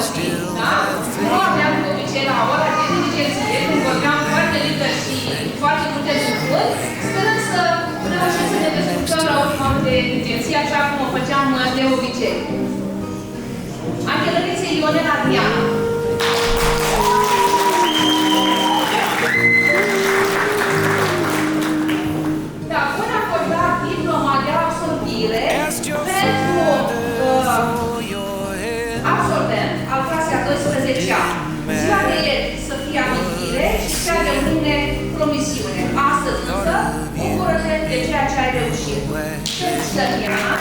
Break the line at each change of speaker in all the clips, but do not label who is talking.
știi, da? Nu aveam de obicei la ora de diligenție, când vorbeam foarte liber și foarte multe lucruri, sperăm să reușim să ne descurcăm la ultima de diligenție, așa cum o făceam de obicei. Angelărițe Ionela Diana. Da, până a acordat diploma de absolvire pentru absolvent al clasei a 12-a. Ziua de ieri să fie amintire și cea de mâine promisiune. Astăzi însă, bucură-te de ceea ce ai reușit. Felicitări, Diana!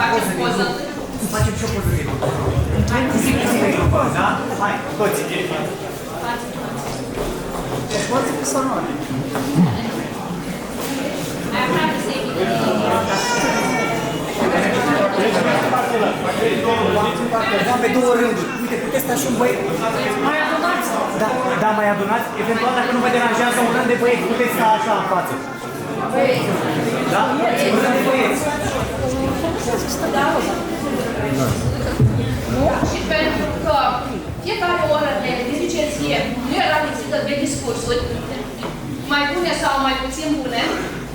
Facem poză.
Facem și o poză. Hai, da? Hai, toți. Poți fi sonor.
Ai aproape să evite.
Pe două rânduri. Uite, puteți sta și un băieți. Mai adunați? Da, mai adunați. Eventual, dacă nu vă deranjează un rând de băieți, puteți sta așa în față. Da? Un rând de băieți.
Și pentru că fiecare oră de licenție nu era lipsită de discursuri, mai bune sau mai puțin bune,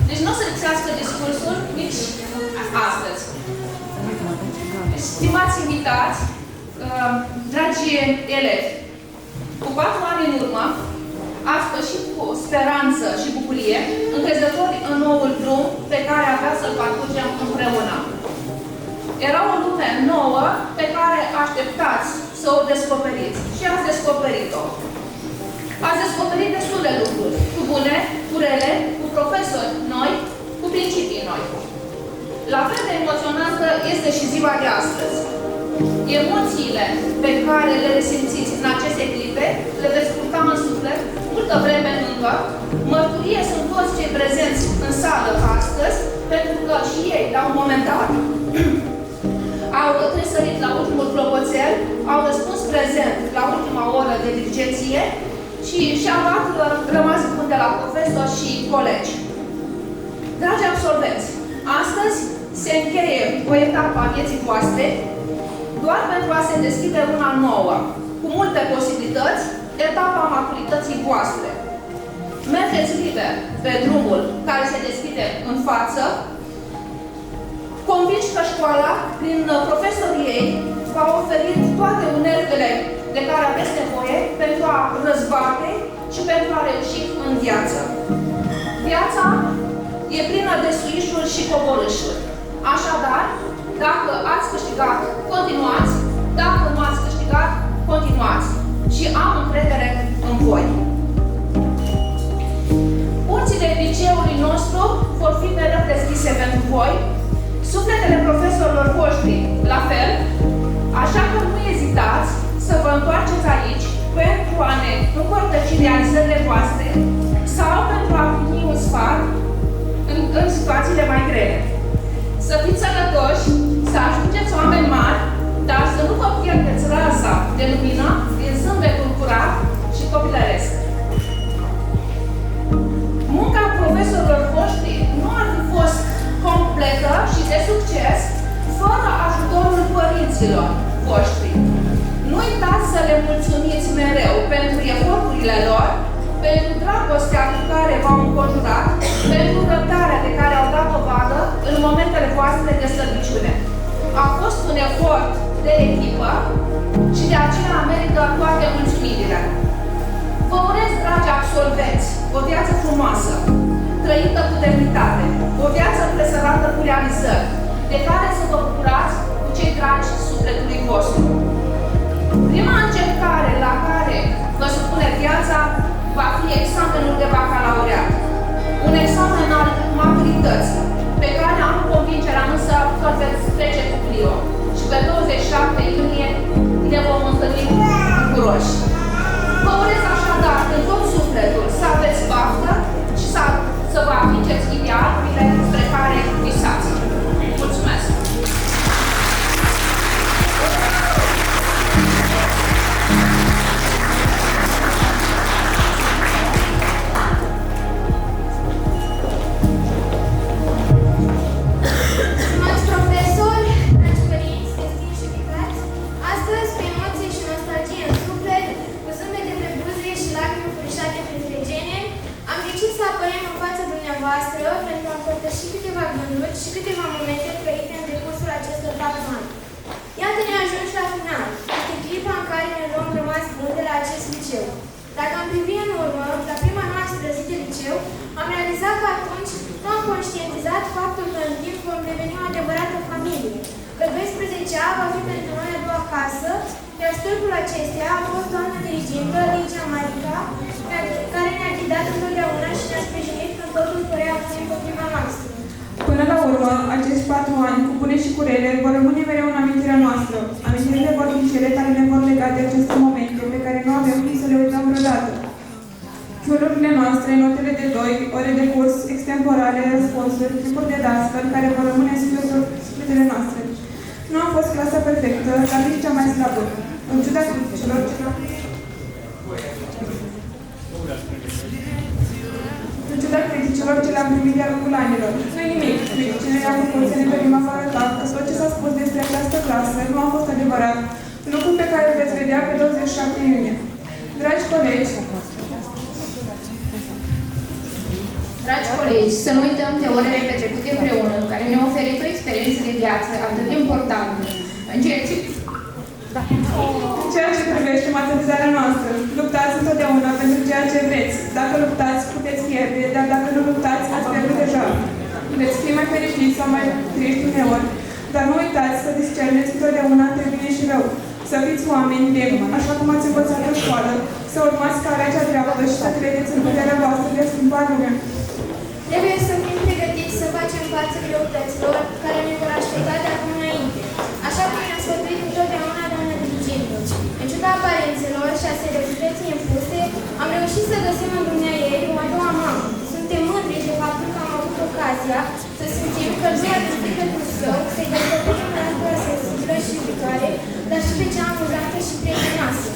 deci nu o să lipsească discursuri nici astăzi. Stimați invitați, dragi elevi, cu 4 ani în urmă, astăzi și cu speranță și bucurie, încrezători în noul drum pe care avea să-l parcurgem împreună. Era o lume nouă pe care așteptați să o descoperiți și ați descoperit-o. Ați descoperit destule lucruri, cu bune, cu rele, cu profesori noi, cu principii noi. La fel de emoționantă este și ziua de astăzi. Emoțiile pe care le resimțiți în aceste clipe le veți purta în suflet multă vreme încă. Mărturie sunt toți cei prezenți în sală astăzi, pentru că și ei, la un moment dat, au tresărit la ultimul clopoțel, au răspuns prezent la ultima oră de diligenție și și-au rămas buni de la profesori și colegi. Dragi absolvenți, astăzi se încheie o etapă a vieții voastre, doar pentru a se deschide una nouă, cu multe posibilități, etapa maturității voastre. Mergeți liber pe drumul care se deschide în față, convinși că școala, prin profesorii ei, v-a oferit toate uneltele de care aveți nevoie pentru a răzbate și pentru a reuși în viață. Viața e plină de suișuri și coborâșuri. Așadar, dacă ați câștigat, continuați. Dacă nu ați câștigat, continuați. Și am încredere în voi. Porțile liceului nostru vor fi mereu deschise pentru voi. Sufletele profesorilor voștri, la fel. Așa că nu ezitați să vă întoarceți aici pentru a ne împărtăși realizările voastre sau pentru a primi un sfat în situațiile mai grele. Să fiți sănătoși, să ajungeți oameni mari, dar să nu vă pierdeți raza de lumină din zâmbetul curat și copilăresc. Munca profesorilor voștri nu ar fi fost completă și de succes fără ajutorul părinților voștri. Nu uitați să le mulțumiți mereu pentru eforturile lor, pentru dragostea cu care v-au înconjurat, pentru răbdarea de care au dat dovadă în momentele voastre de slăbiciune. A fost un efort de echipă și de aceea merită toate mulțumirile. Vă urez, dragi absolvenți, o viață frumoasă, trăită cu demnitate, o viață presărată cu realizări, de care să vă bucurați cu cei dragi sufletului vostru. Prima încercare la care vă supune viața va fi examenul de bacalaureat. Un examen al maturității, pe care am convingerea însă că veți trece cu brio. Și pe 27 iunie ne vom întâlni bucuroși. Vă urez așadar în tot sufletul să aveți baftă și să vă atingeți idealurile spre care visați. Mulțumesc!
pentru a împărtăși câteva gânduri și câteva momente trăite în decursul acestor 4 ani. Iată-ne ajungi la final. Este clipa în care ne luăm rămas buni de la acest liceu. Dacă am privit în urmă, la prima noastră zi de liceu, am realizat că atunci nu am conștientizat faptul că în timp vom deveni o adevărată familie. Că 12-a va fi pentru noi a doua casă, iar stâlpul acesteia a fost doamna dirigintă, Ligia Marica, care ne-a ghidat întotdeauna și ne-a sprijinit când totul părea a fi împotriva noastră.
Până la urmă, acești 4 ani, cu bune și cu rele, vor rămâne mereu în amintirea noastră. Amintirile vor fi cele care ne vor lega de aceste momente pe care nu avem cum să le uităm vreodată. Julurile noastre, notele de 2, ore de curs, extemporale, răspunsuri, tipuri de dascăl, care vor rămâne în sufletele noastre. Nu a fost clasa perfectă, dar nici cea mai slabă. În ciuda criticilor ce le-am primit de-a lungul anilor. Nu-i nimic. Criticile ne-au făcut să ne dorim afară că tot ce s-a spus despre această clasă nu a fost adevărat. Lucru pe care îl veți vedea pe 27 iunie. Dragi colegi,
să nu uităm de orele petrecute împreună, care ne-au oferit o experiență de viață atât de importantă. În
ceea ce privește maternizarea noastră, luptați întotdeauna pentru ceea ce vreți. Dacă luptați, puteți pierde, dar dacă nu luptați, ați pierdut deja. Veți fi mai fericiți sau mai triști uneori, dar nu uitați să discerneți întotdeauna între bine și rău. Să fiți oameni demni, așa cum ați învățat în școală, să urmați calea cea dreaptă și să credeți în puterea voastră de a schimba lumea.
Trebuie să fim pregătiți să facem față greutăților care ne vor aștepta de acum înainte. Așa cum ne-a sfătuit întotdeauna doamna dirigentă. În ciuda aparențelor și a seriozității impuse, am reușit să găsim în dumneaei o a doua mamă. Suntem mândri de faptul că am avut ocazia să simțim căldura din sufletul său, să-i descoperim natura sensibilă și iubitoare, dar și pe cea amuzantă și prietenoasă.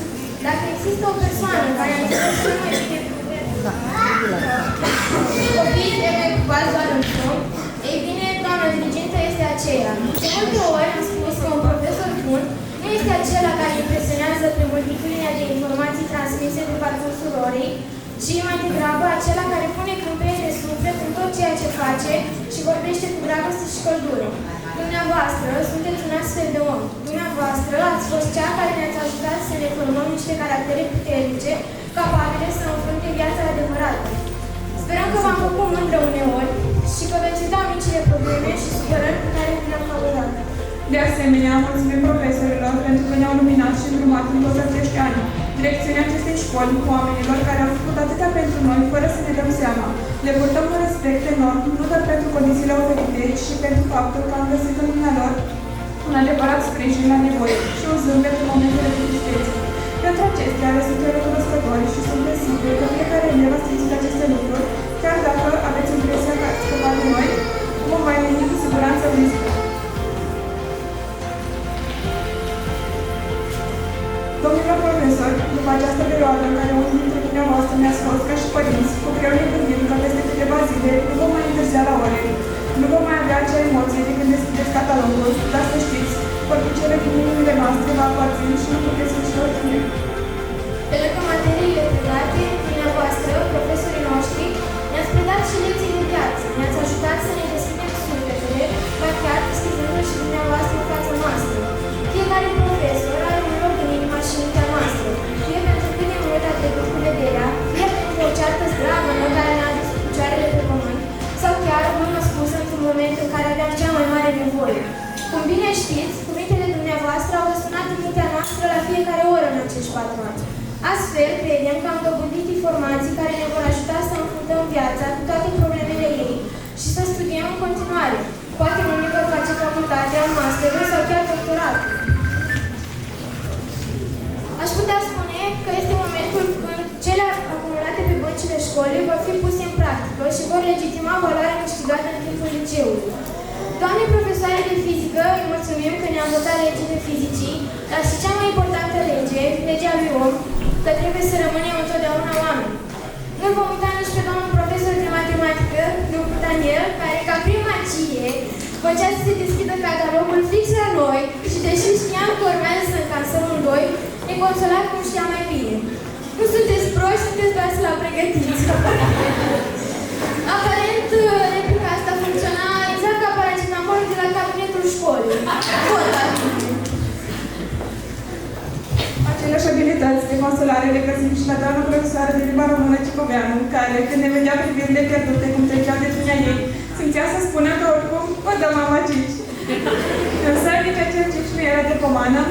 Dacă există o persoană care a înțeles cel mai bine copiii trebuie ocupați doar în fond, ei bine, doamna dirigentă este aceea. De multe ori am spus că un profesor bun nu este acela care impresionează prin multitudinea de informații transmise de parcursul orei, ci mai degrabă acela care pune câmpie de suflet în tot ceea ce face și vorbește cu dragoste și căldură. Dumneavoastră sunteți un astfel de om. Dumneavoastră ați fost cea care ne-ați ajutat să ne formăm niște caractere puternice, capabile să înfrunte viața adevărată. Sperăm că v-am făcut mândră uneori și că veți uita micile probleme și supărări pe care le-am favorat.
De asemenea, mulțumim profesorilor pentru că ne-au luminat și îndrumat în toți acești ani. Direcțiunea acestei școli cu oamenilor care au făcut atâtea pentru noi, fără să ne dăm seama. Le purtăm un respect enorm, nu doar pentru condițiile oferite, ci și pentru faptul că am găsit în dumnealor un adevărat sprijin la nevoie și un zâmbet în momentele de tristețe. Pentru acestea le suntem recunoscători și sunt sigur că fiecare elev a simțit aceste lucruri, chiar dacă aveți impresia că ați scăpat de noi, vom mai veni cu siguranță în vizită. Domnilor profesori, după această perioadă în care unul dintre dumneavoastră mi-a scos ca și părinți, cu greu ne gândim că peste câteva zile nu vom mai întârzia la ore, nu vom mai avea acea emoție de când deschideți catalogul, dar să știți, portucele din inimile noastre vă aparțin și nu puteți să-și oricine.
Pe lângă materiile predate, dumneavoastră, profesorii noștri, ne-ați predat și lecții de viață, ne-ați ajutat să ne deschidem sufletele, ba chiar deschizându-l și dumneavoastră în fața noastră. Fiecare profesor are un loc în inima și mintea noastră, fie pentru cât de mult a trecut cu vederea, fie pentru o ceartă zdravănă care ne-a adus picioarele pe pământ, sau chiar o mână spusă într-un moment în care aveam cea mai mare nevoie. Cum bine știți, cuvintele dumneavoastră au răsunat în mintea noastră la fiecare oră în acești 4 ani. Astfel, credem că am dobândit informații care ne vor ajuta să înfruntăm viața cu toate problemele ei și să studiem în continuare. Poate unii vor face facultatea, masterul sau chiar doctoratul. Aș putea spune că este momentul când cele acumulate pe băncile școlii vor fi puse în practică și vor legitima valoarea câștigată în timpul liceului. Doamne profesoare de fizică, îi mulțumim că ne-a învățat legile fizicii, dar și cea mai importantă lege, legea lui om, că trebuie să rămânem întotdeauna oameni. Nu vom uita nici pe domnul profesor de matematică, domnul Daniel, care ca prin magie făcea să se deschidă catalogul fix la noi și deși știam că urmează să încasăm un 2, ne consola cum știa mai bine. Nu sunteți proști, sunteți doar să la pregătiți. Aparent, replica asta funcționa exact ca paracetamolul de la cabinetul școlii.
Aceleași abilități de consolare le găsim și la doamna profesoară de limba română Cicoveanu, care, când ne vedea privirile pierdute cum treceau de până ei, simțea să spună că oricum o dă mama Cici. Însă, nici acel Cici nu era de pomană.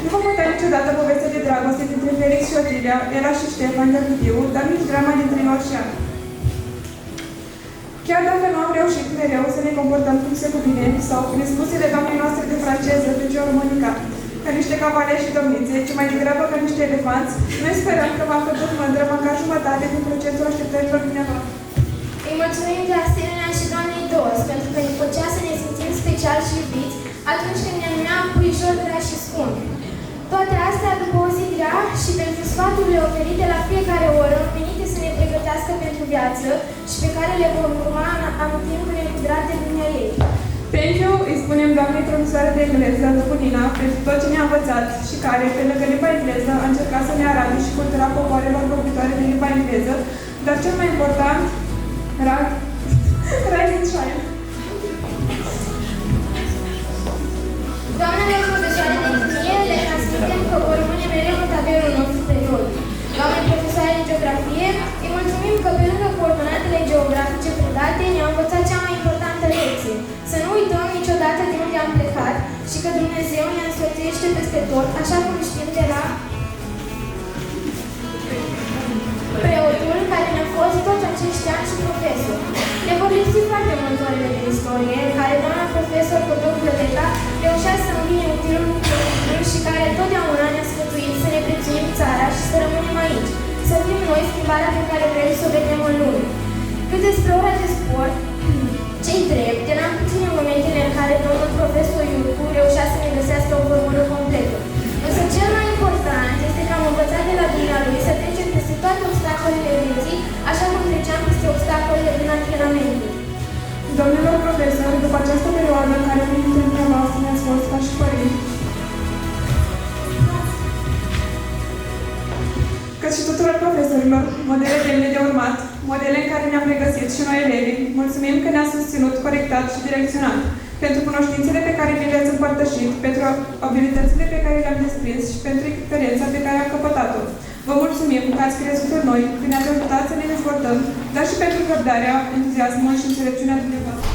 Nu vom uita niciodată povestea de dragoste dintre Felix și Otilia, era și Ștefan de Vidiu, dar nici drama dintre Ioan și Ana. Chiar dacă nu am reușit mereu să ne comportăm cum se cuvine, sau prin spusele doamnei noastre de franceză, de geormonica, ca niște cavaleri și domnițe, ci mai degrabă ca niște elefanți, noi sperăm că v-am făcut mândră măcar jumătate din procentul așteptărilor dumneavoastră.
Îi mulțumim de asemenea și doamnei Dos, pentru că ne făcea să ne simțim special și iubiți atunci când ne numea puișor drag și scump. Toate astea după o zi grea și pentru sfaturile oferite la fiecare oră, menite să ne pregătească pentru viață și pe care le vom urma amintindu-ne cu drag de dumneaei.
Thank you, îi spunem doamnei profesoare de engleză, Lupulina, pentru tot ce ne-a învățat și care, pe lângă limba engleză, a încercat să ne arate și cultura popoarelor vorbitoare de limba engleză, dar cel mai important, rise and shine.
Doamnele profesoare de chimie, le transmitem că vor rămâne mereu în tabelul nostru periodic. Doamne profesoare de geografie, îi mulțumim că pe lângă coordonatele geografice predate ne-a învățat cea mai importantă lecție. Să nu uităm niciodată de unde am plecat și că Dumnezeu ne însoțește peste tot, așa cum știm de la preotul care ne-a fost toți acești ani și profesor. Ne vor lipsi foarte mult orele de istorie, în care doamna profesor Codor Plăteca reușea să îmbine utilul cu plăcutul și care totdeauna ne-a sfătuit să ne prețuim țara și să rămânem aici, să fim noi schimbarea pe care vrem să o vedem în lume. Cât despre ora de sport, cei drept, eram puține momentele în care domnul profesor Iurcu reușea să ne găsească o formulă completă. Însă cel mai important este că am învățat de la dumnealui să trecem peste toate obstacolele vieții, așa cum treceam peste obstacolele din antrenamente.
Domnilor profesori, după această perioadă în care unii dintre dumneavoastră ne-ați fost ca și părinți, cât și tuturor profesorilor, modele demne de urmat, modele în care ne-am regăsit și noi elevii, mulțumim că ne-ați susținut, corectat și direcționat, pentru cunoștințele pe care ne le-ați împărtășit, pentru abilitățile pe care le-am desprins și pentru experiența pe care am căpătat-o. Vă mulțumim că ați crezut în noi, că ne-ați ajutat să ne dezvoltăm, dar și pentru răbdarea, entuziasmul și înțelepciunea dumneavoastră.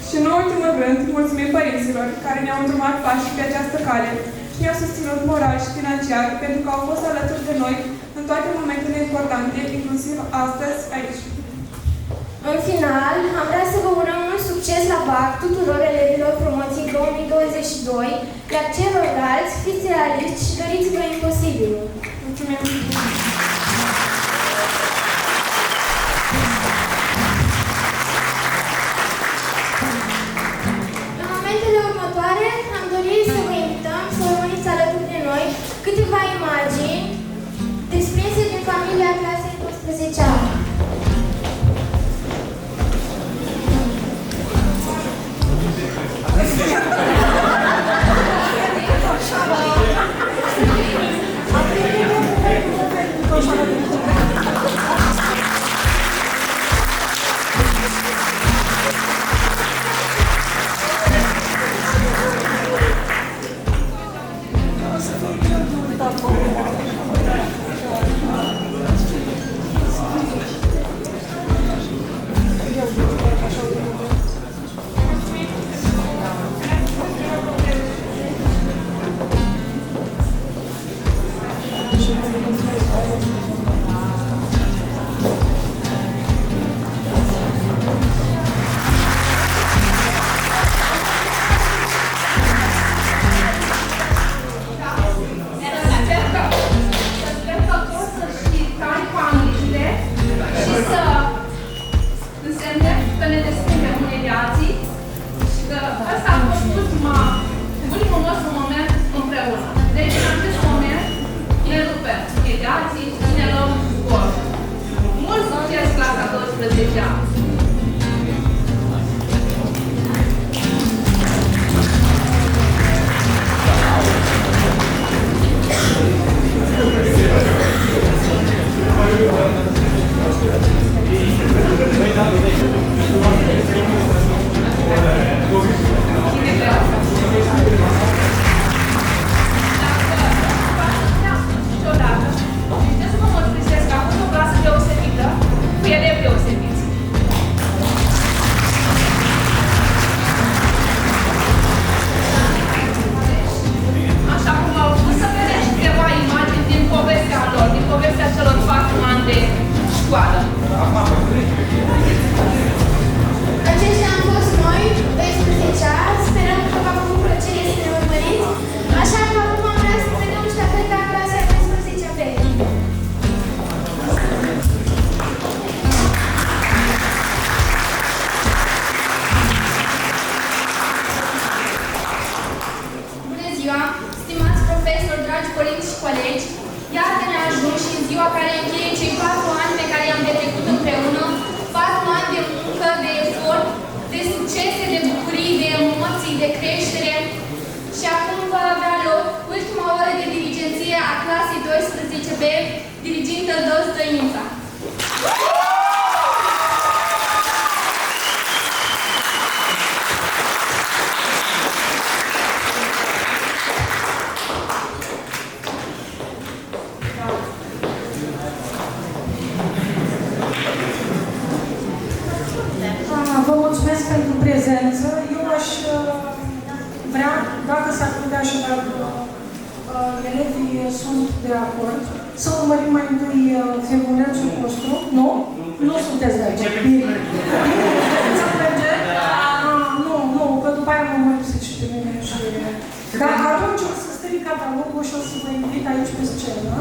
Și în ultimul rând, mulțumim părinților care ne-au îndrumat pașii pe această cale și ne-au susținut moral și financiar pentru că au fost alături de noi în toate momentele importante, inclusiv astăzi aici.
În final, am vrea să vă urăm mult succes la BAC tuturor elevilor promoției 2022, iar celorlalți fiți realiști și doriți-vă imposibilul.
Mulțumim!
În momentele următoare, am dorit să vă invităm să urmăriți alături de noi câteva imagini desprinse din familia clasei 12-a.
dirigintă Dăstăința.
Vă mulțumesc pentru prezență. Eu aș vrea, dacă s-ar putea și dacă elevii sunt de acord, să urmărim mai întâi filmulețul nostru. Nu? Nu sunteți de aici. Să merge? Nu, că după aia mă mai lipsiți și pe mine. Dar atunci o să stric catalogul și o să vă invit aici pe scenă.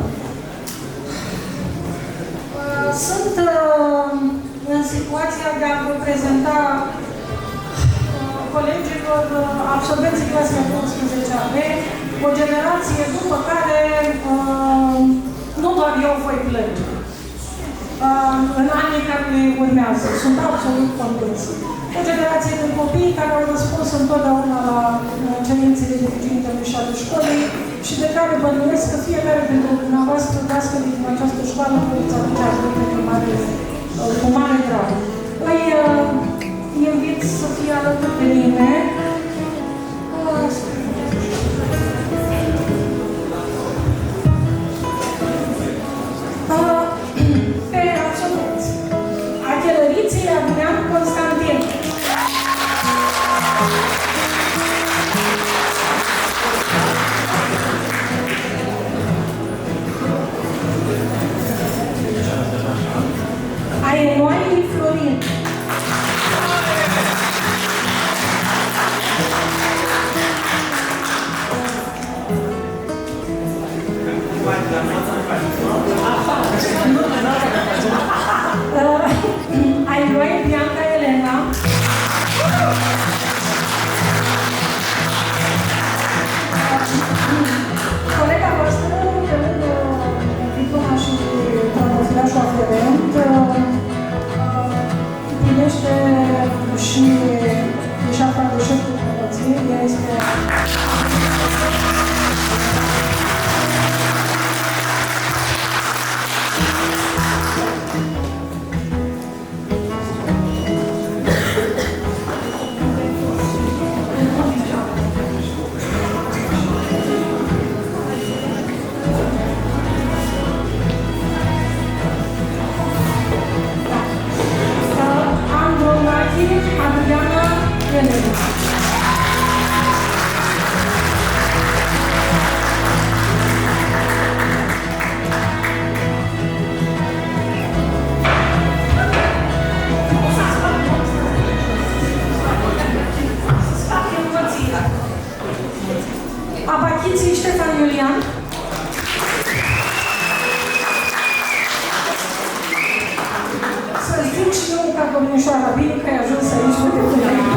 Sunt în situația de a vă prezenta colegilor absolvenții clasei 12 AB, o generație după care nu doar eu voi plânge. În anii care urmează, sunt absolut convins. O generație de copii care au răspuns întotdeauna la cerințele dirigintele și ale școlii și de care bănuiesc că fiecare dintre dumneavoastră dascălii din această școală puteți aduce aminte cu mare drag. Îi invit să fie alături de mine. Pe absolvenți. Achelăriții Adrian Constantin. Aenoi Florin. Aenoi Bianca Elena. Colega voastră, pe lângă diploma și promofilașul aferent, primește și șafa de șef de promoție. Ea este Adriana Elena. Abachiții Ștefan Iulian. Să zic și eu ca domnișoara, bine că ai ajuns aici, uite până aici.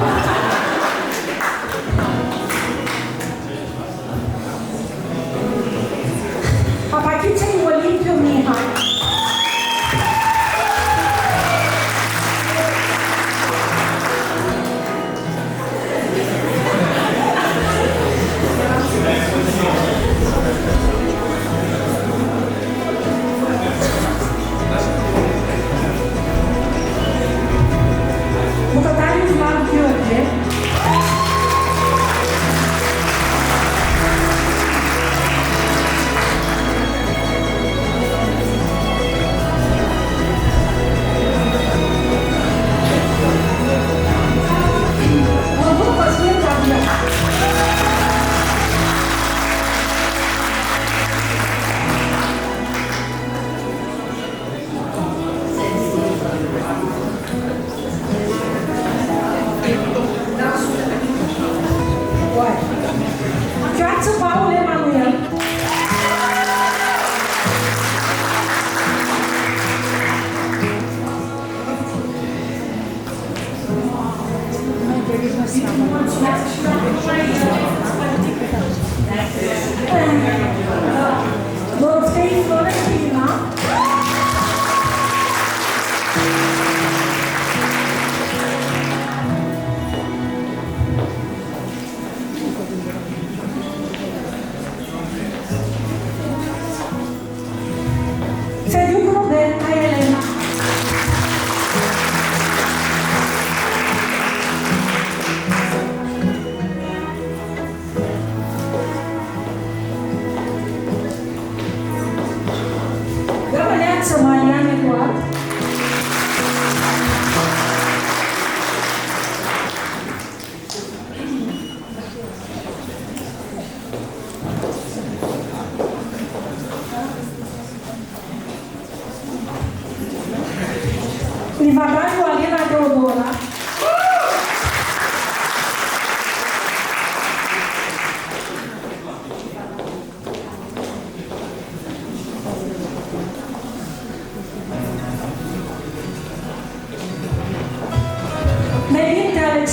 Abachiții Olimpiu Mihai. Bucătariu Vlad Gheorghe. Cosmin Gabriel. Viață Paul Emanuel. Dorotei Florentina.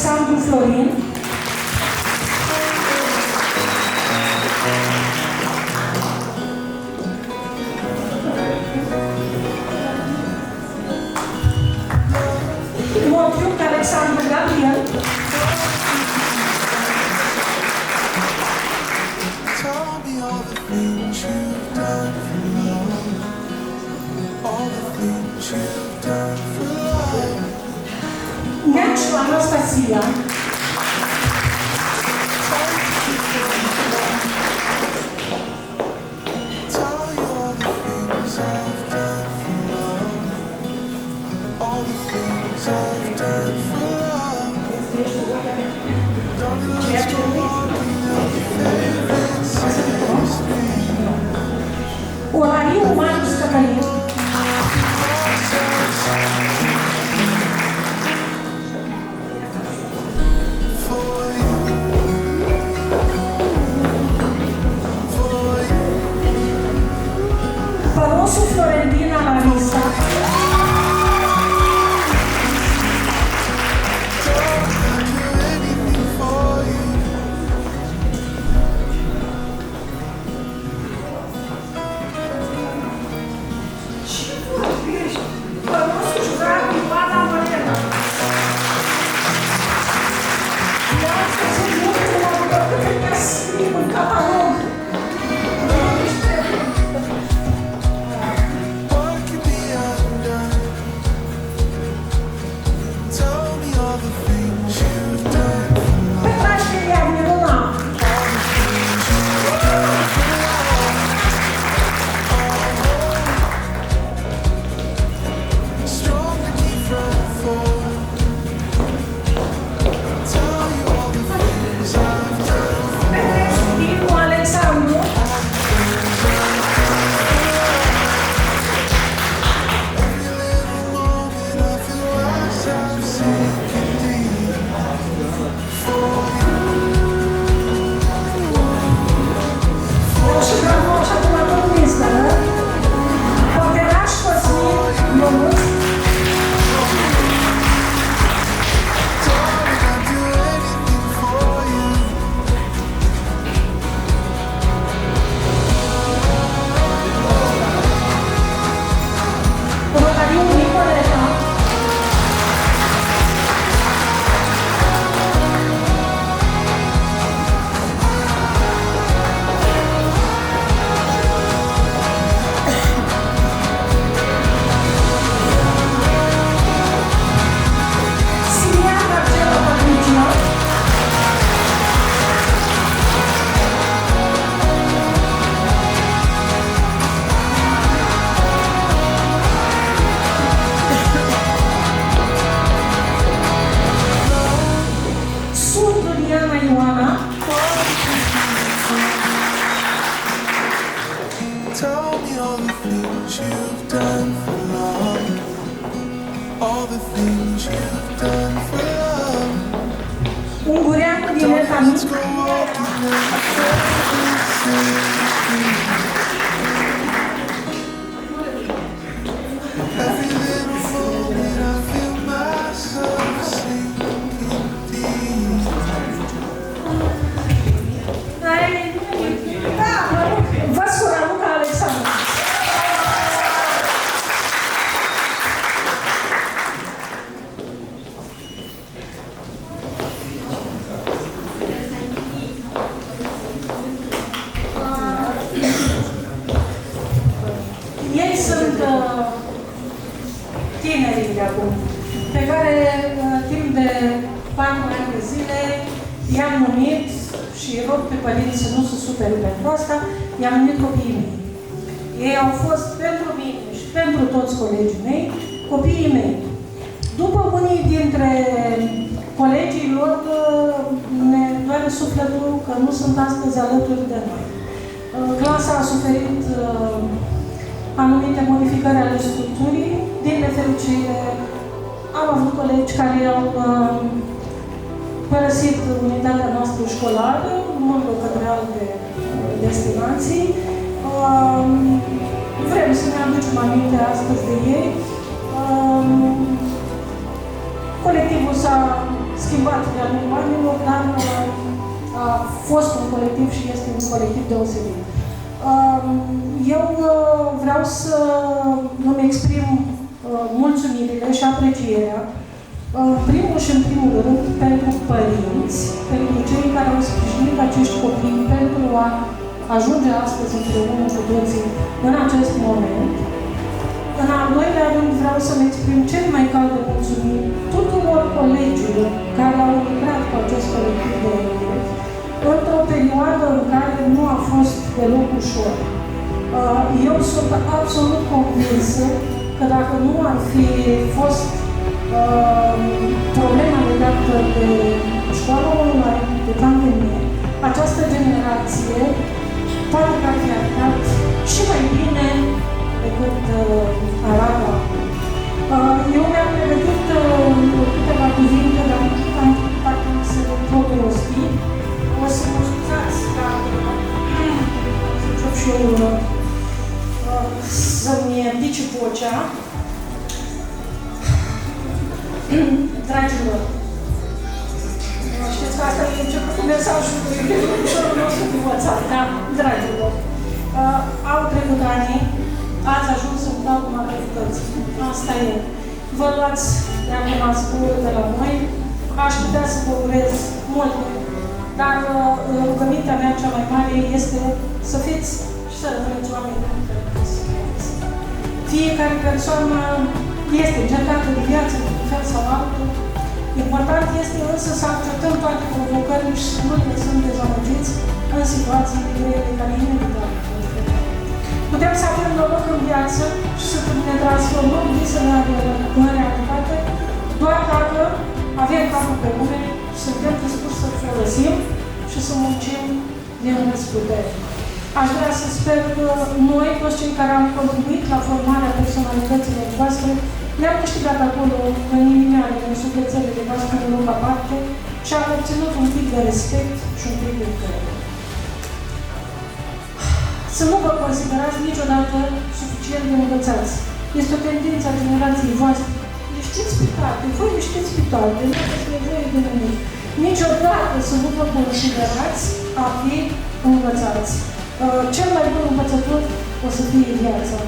Alexandru Florin. Mochiuc Alexandru Gabriel.
Tell me all the things you've done for love. All the things you've done for love.
Neaciu Anastasia.
Tell you all the things I've done for love. All the things I've done for love. Don't lose your morning of favorite series.
Olariu Marcus Cătălin. Părosu Florentina Larisa. Părosu Jurat Ivana Morena. Ia să se ducă la bătăia scrim în catalog.
What could be undone? Tell me all the things you've done for love.
Petrache Iar Miruna.
Strong to keep from fall. Tell you all the things I've done for
Petrescu Dinu Alexandru.
every little moment. I feel myself sinking deep for you.
Roșu Drăgoșa de la Comunistă. Poteraș Cosmin Ionuț.
Darling, I'd do anything for you.
Rotariu Nicoleta. Silian Marcelo Patricio. Surdu Diana Ioana.
Tell me all the things you've done for love. All the things you've done for love.
Ungureanu Dineta
Let's
Mic.
go walking in the favorite series. Every little moment I feel myself sinking deep.
Vasco Raluca Alexandru. Ei sunt tinerii de acum, pe care timp de 4 ani de zile i-am numit și rog pe părinți să nu se supere pentru asta, i-am numit copiii mei. Ei au fost pentru mine și pentru toți colegii mei, copiii mei. După unii dintre colegii lor ne doare sufletul că nu sunt astăzi alături de noi. Clasa a suferit anumite modificări ale structurii. Din nefericire, am avut colegi care au părăsit unitatea noastră școlară, mult către alte destinații. Vrem să ne aducem aminte astăzi de ei. Colectivul s-a schimbat de-a lungul anilor, dar a fost un colectiv și este un colectiv deosebit. Eu vreau să îmi exprim mulțumirile și aprecierea, în primul și în primul rând, pentru părinți, pentru cei care au sprijinit acești copii pentru a ajunge astăzi împreună cu toții în acest moment. În al doilea rând, vreau să-mi exprim cel mai calde mulțumiri tuturor colegilor care au lucrat cu acest colectiv de elevi într-o perioadă în care nu a fost deloc ușor. Eu sunt absolut convinsă că dacă nu ar fi fost problema legată de școala online, de pandemie, această generație poate că ar fi arătat și mai bine decât arată. Eu mi-am pregătit câteva cuvinte, dar nu știu dacă să le pot rosti. O să mă scuzați dacă încep și eu să-mi ridice vocea. Dragilor, știți că asta e începutul mesajului ușorul nostru de WhatsApp, da? Dragilor, au trecut ani, ați ajuns să îmi dau maturități. Asta e. Vă luați de acum ascult de la noi, aș putea să vă urez multe, dar rugămintea mea cea mai mare este să fiți și să rămâneți oameni de fiecare persoană este încercată de viață, de fel sau altul. Important este însă să acceptăm toate provocările și să nu ne lăsăm dezamăgiți în situații grele care inevitabil. Putem să avem noroc în viață și să ne transformăm visele în realitate doar dacă avem capul pe umeri și suntem dispuși să folosim și să muncim din răsputere. Aș vrea să sper că noi, toți cei care am contribuit la formarea personalităților voastre, le-am câștigat acolo în inimioare, în sufletelele voastre, în loc aparte și am obținut un pic de respect și un pic de încredere. Să nu vă considerați niciodată suficient de învățați. Este o tendință a generației voastre. Le știți pe toate, voi le știți pe toate, nu aveți nevoie de nimic. Niciodată să nu vă considerați a fi învățați. Cel mai bun învățător o să fie viața.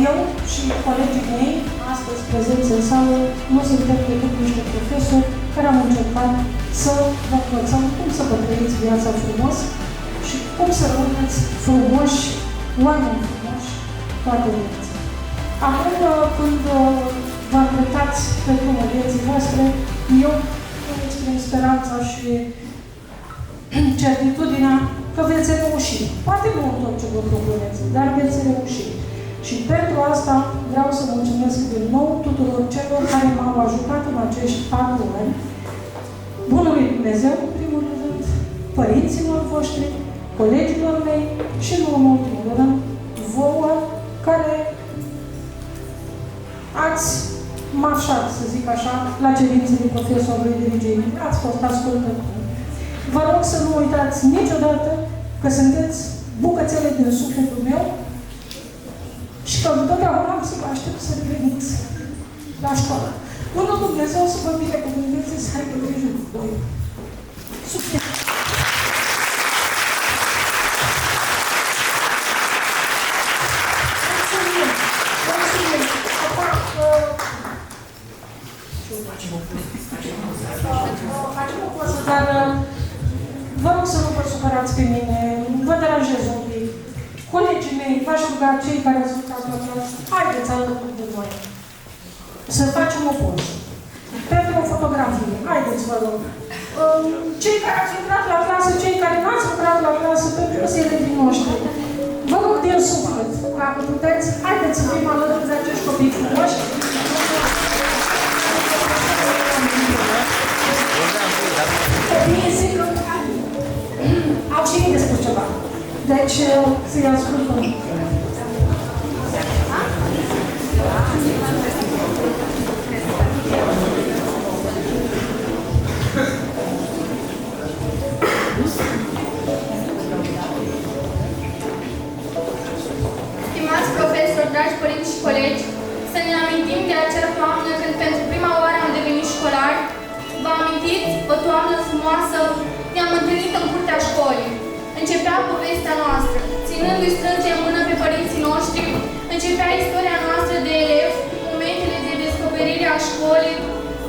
Eu și colegii mei, astăzi prezenți în sală, nu suntem decât niște profesori care am încercat să vă învățăm cum să vă trăiți viața frumos și cum să rămâneți frumoși, oameni frumoși, toată viața. Acum, când vă îndreptați pe drumul vieții voastre, eu îmi exprim speranța și certitudinea că veți reuși. Poate nu în tot ce vă propuneți, dar veți reuși. Și pentru asta vreau să mulțumesc din nou tuturor celor care m-au ajutat în acești 4 ani. Bunului Dumnezeu, în primul rând, părinților voștri, colegilor mei și, nu în ultimul rând, vouă care ați marșat, să zic așa, la cerințele profesorului de Virginie. Ați fost ascultători. Vă rog să nu uitați niciodată că sunteți bucățele din sufletul meu și că întotdeauna am să vă aștept să reveniți la școală. Bunul Dumnezeu să vă binecuvânteze, să aibă grijă de voi. Succes! Dar vă rog să nu vă supărați pe mine, vă deranjez un pic. Colegii mei, v-aș ruga cei care ați lucrat la clasă, haideți alături de noi să facem o poză. Pentru o fotografie, haideți, vă rog. Cei care ați lucrat la clasă, cei care nu ați lucrat la clasă, pentru că sunt elevii noștri. Vă rog din suflet, dacă puteți, haideți să fim alături de acești copii frumoși. Copiii zic că au și ei de spus ceva. Deci, să-i ascultăm.
Stimați profesori, dragi părinți și colegi, să ne amintim de acea toamnă când pentru prima oară am devenit școlari. Vă amintiți frumoasă, ne-am întâlnit în curtea școlii. Începea povestea noastră, ținându-i strânse în mână pe părinții noștri, începea istoria noastră de elevi, momentele de descoperire a școlii,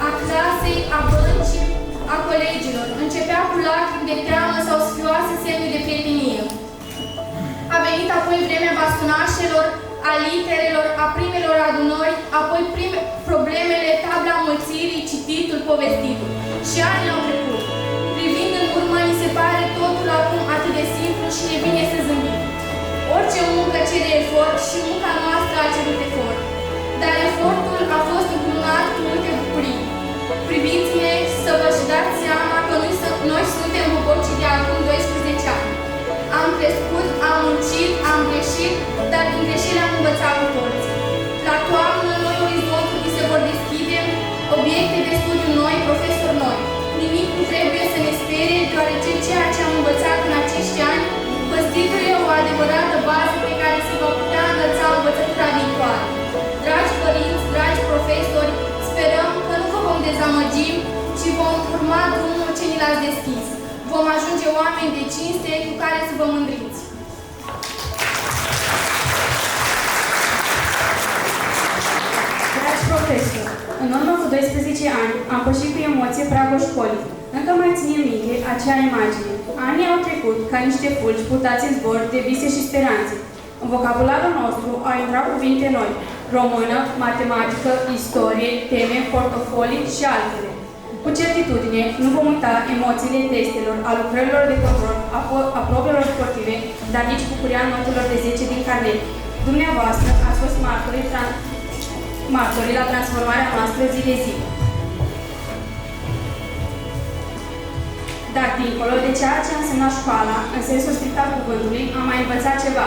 a clasei, a băncii, a colegilor. Începea cu lacrimi de teamă sau sfioase semne de prietenie. A venit apoi vremea bastonașelor, a literelor, a primelor adunări, apoi problemele, tabla mulțirii, cititul, povestitul. Și anii au trecut. Privind în urmă, ni se pare totul acum atât de simplu și ne vine să zâmbim. Orice muncă cere efort și munca noastră a cerut efort. Dar efortul a fost încununat cu multe bucurii. Priviți-ne să vă și dați seama că noi suntem bubocii de acum 12 ani. Am crescut, am muncit, am greșit, dar din greșeli am învățat cu toți. La toamnă, noi orizonturi ni se vor deschide, obiecte de studiu noi, profesori noi. Nimic nu trebuie să ne sperie, deoarece ceea ce am învățat în acești ani constituie o adevărată bază pe care se va putea înălța învățătura viitoare. Dragi părinți, dragi profesori, sperăm că nu vă vom dezamăgi, ci vom urma drumul ce ni l-ați deschis. Vom ajunge oameni de cinste cu care să vă mândriți.
Dragi profesori, în urmă cu 12 ani am pășit cu emoție pragul școlii. Încă mai ținem minte acea imagine. Anii au trecut ca niște fulgi purtați în zbor de vise și speranțe. În vocabularul nostru au intrat cuvinte noi: română, matematică, istorie, teme, portofolii și altele. Cu certitudine, nu vom uita emoțiile testelor, a lucrărilor de control, a probelor sportive, dar nici bucuria notelor de 10 din carnet. Dumneavoastră ați fost martorii la transformarea noastră zi de zi. Dar dincolo de ceea ce a însemnat școala, în sensul strict al cuvântului, am mai învățat ceva.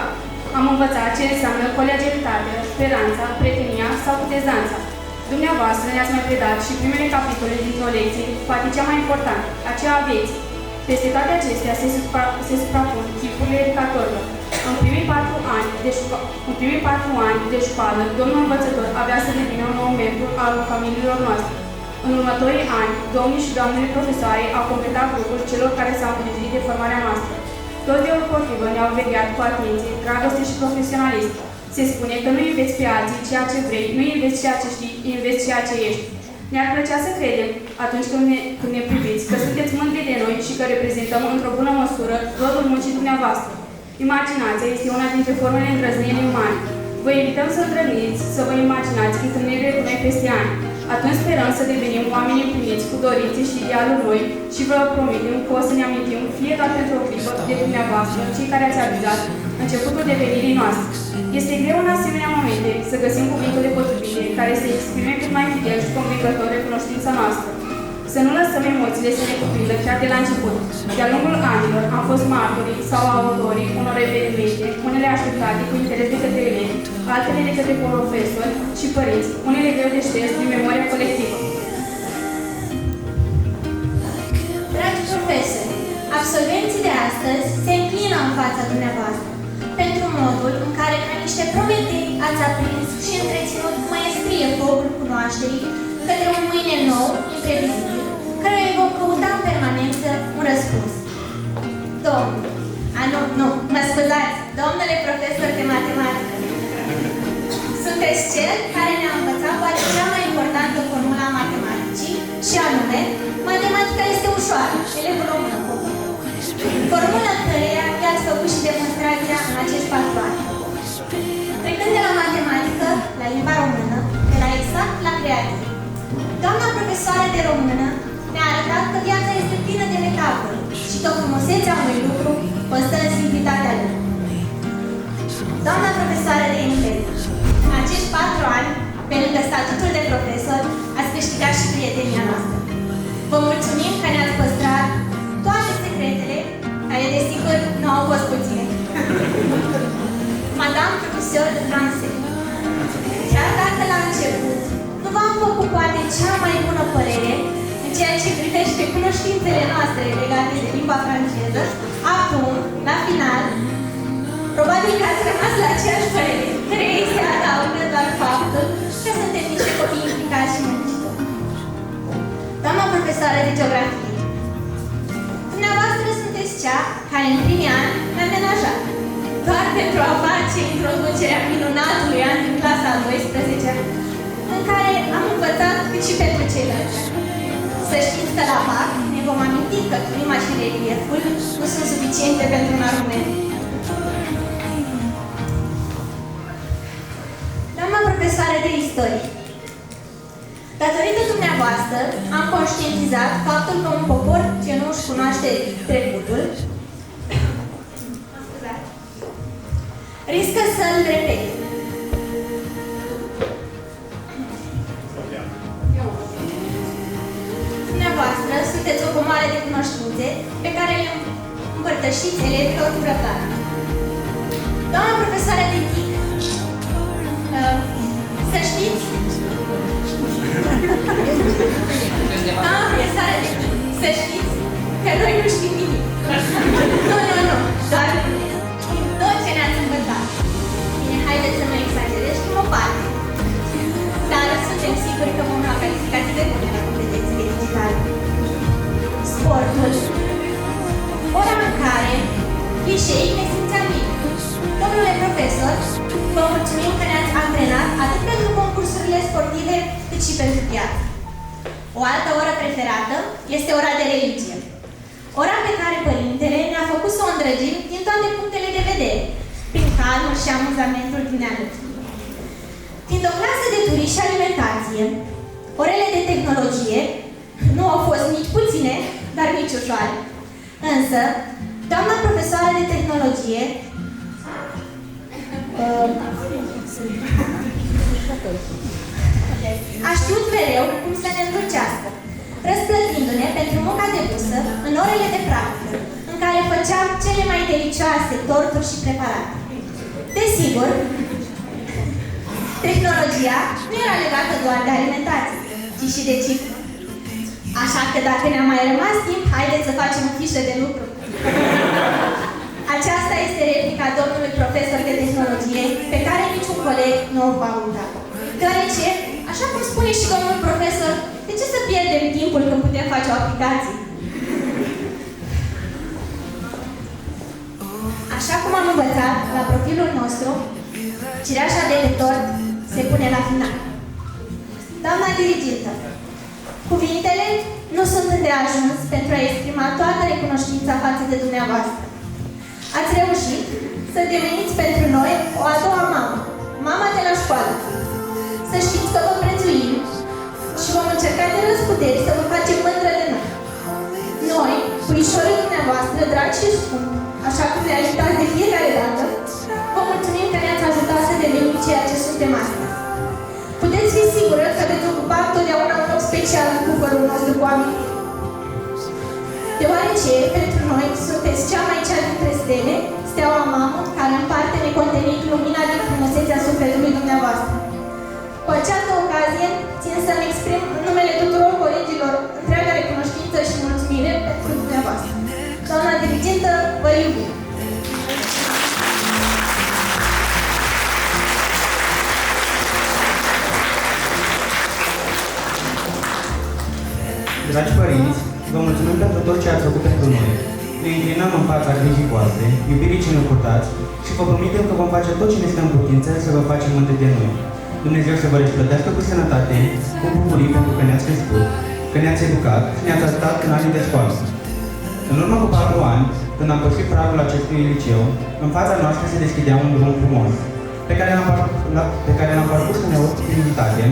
Am învățat ce înseamnă colegialitatea, speranța, prietenia sau cutezanța. Dumneavoastră ne-ați mai predat și primele capitole dintr-o lecție, poate cea mai importantă, aceea a vieții. Peste toate acestea se suprapun chipurile educatorilor. În primii 4 ani de școală, domnul învățător avea să devină un nou membru al familiilor noastre. În următorii ani, domnii și doamnele profesoare au completat grupul celor care s-au îngrijit de formarea noastră. Toți deopotrivă ne-au vegheat cu atenție, dragoste și profesionalism. Se spune că nu înveți pe alții ceea ce vrei, nu înveți ceea ce știi, înveți ceea ce ești. Ne-ar plăcea să credem, atunci când ne priviți, că sunteți mândri de noi și că reprezentăm într-o bună măsură rodul muncii dumneavoastră. Imaginația este una dintre formele îndrăznirii umane. Vă invităm să îndrăzniți, să vă imaginați întâlnirile cu noi peste ani. Atunci sperăm să devenim oameni împliniți cu dorințe și idealuri noi și vă promitem că o să ne amintim, fie doar pentru o clipă, de dumneavoastră, cei care ați avizat începutul devenirii noastre. Este greu în asemenea momente să găsim cuvintele potrivite care să exprime cât mai fidel și convingător recunoștința noastră. Să nu lăsăm emoțiile să ne cuprindă chiar de la început. De-a lungul anilor am fost martorii sau autorii unor evenimente, unele așteptate cu interes de către elevi, altele de către profesori și părinți, unele greu de șters din memoria colectivă.
Dragi profesori, absolvenții de astăzi se înclină în fața dumneavoastră pentru modul în care, ca niște prometei, ați aprins și întreținut cu maestrie focul cunoașterii către un mâine nou, imprevizibil, care îi vom căuta în permanență un răspuns. Domnule profesor de matematică, sunteți cel care ne-a învățat poate cea mai importantă formulă a matematicii, și anume, matematica este ușoară, elevul română. Formula căreia i-ați făcut și demonstrația în acești 4 ani. Trecând de la matematică la limba română, de la exact la creativ, doamna profesoară de română ne-a arătat că viața este plină de metafore și că frumusețea unui lucru constă în simplitatea lui. Doamna profesoară de engleză, în acești 4 ani, pe lângă statutul de profesor, ați câștigat și prietenia noastră. Vă mulțumim că ne-ați păstrat toate secretele, care desigur nu au fost puține. Madame profesor de francez, chiar dacă la început nu v-am făcut poate cea mai bună părere în ceea ce privește cunoștințele noastre legate de limba franceză, acum, la final, probabil că ați rămas la aceeași părere, care ei se adaugă doar faptul că suntem niște copii implicați și muncitori. Doamna profesoară de geografie, cea care în primii ani mi-a amenajat. Doar pentru a face introducerea minunatului an din clasa a 12-a, în care am învățat cât și pentru ceilalți. Să știți că la PAC ne vom aminti că clima și relieful nu sunt suficiente pentru un argument. Doamna profesoară de istorie, datorită dumneavoastră am conștientizat faptul că un popor ce nu își cunoaște trecutul riscă să-l repete. Dumneavoastră sunteți o comoară de cunoștințe pe care le împărtășiți elevilor cu răbdare. Doamna profesoară de TIC, să știți, doamna profesoară de TIC, să știți că noi nu știm nimic. Nu, doar tot ce ne-ați învățat. Bine, haideți să nu exagerez, știm o parte. Dar suntem siguri că vom lua calificative bune la competențele digitale. Sportul. Ora în care clișei ne simțeam bine. Domnule profesor, vă mulțumim că ne-ați antrenat atât pentru concursurile sportive, cât și pentru piață. O altă oră preferată este ora de religie. Ora pe care părintele ne-a făcut să o îndrăgim din toate punctele de vedere, prin calmul și amuzamentul din alături. Fiind o clasă de turism și alimentație, orele de tehnologie nu au fost nici puține, dar nici ușoare. Însă, doamna profesoară de tehnologie a știut mereu cum să ne învârcească, răsplătindu-ne pentru munca depusă în orele de practică, în care făceam cele mai delicioase torturi și preparate. Desigur, tehnologia nu era legată doar de alimentație, ci și de cifre. Așa că dacă ne-a mai rămas timp, haideți să facem o fișă de lucru. Aceasta este replica domnului profesor de tehnologie, pe care niciun coleg nu o va uita. Deoarece, așa cum spune și domnul profesor, de ce să pierdem timpul când putem face o aplicație? Așa cum am învățat la profilul nostru, cireașa de pe tort se pune la final. Doamna dirigintă, cuvintele nu sunt îndeajuns pentru a exprima toată recunoștința față de dumneavoastră. Ați reușit să deveniți pentru noi o a doua mamă, mama de la școală. Să știți că vă prețuim și vom încerca de răsputeri să vă facem mândră de noi. Noi, puișorii dumneavoastră, dragi și scumpi, așa cum ne ajutați de fiecare dată, vă mulțumim că ne-ați ajutat să devenim ceea ce suntem astăzi. Puteți fi sigură că veți ocupa totdeauna un loc special în cufărul nostru cu amintiri. Deoarece, pentru noi, sunteți cea dintre stele, steaua mamă, care împarte necontenit lumina din frumusețea sufletului dumneavoastră. Cu această ocazie, țin să-mi exprim în numele tuturor colegilor întreaga recunoștință și mulțumire pentru dumneavoastră. Doamna dirigintă, vă iubim!
Dragi părinți, vă mulțumim pentru tot ce ați făcut pentru noi. Ne înclinăm în fața grijii voastre, iubirii ce ne purtați și vă promitem că vom face tot ce ne stă în putință să vă facem mândri de noi. Dumnezeu să vă răsplătească cu sănătate, cu bucurii pentru că ne-ați crescut, că ne-ați educat și ne-ați ajutat în anii de școală. În urmă cu 4 ani, când am pășit pragul acestui liceu, în fața noastră se deschidea un drum frumos, pe care l-am parcurs uneori cu timiditate,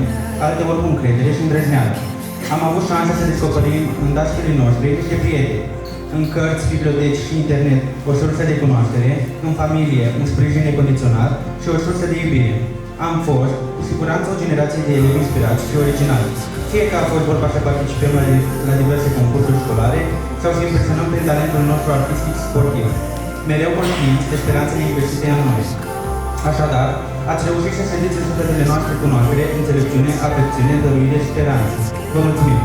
alteori cu încredere și îndrăzneală. Am avut șansa să descoperim în dașterii noștri niște prieteni, în cărți, biblioteci și internet, o sursă de cunoaștere, în familie, un sprijin necondiționat și o sursă de iubire. Am fost, cu siguranță, o generație de elevi inspirați și originali, fie că a fost vorba să participăm la diverse concursuri școlare sau să impresionăm prin talentul nostru artistic sportiv, mereu conștienți de speranțele investite în noi. Așadar, ați reușit să sădiți în sufletele noastre cunoaștere, înțelepciune, afecțiune, dăruire și speranță. Vă mulțumim!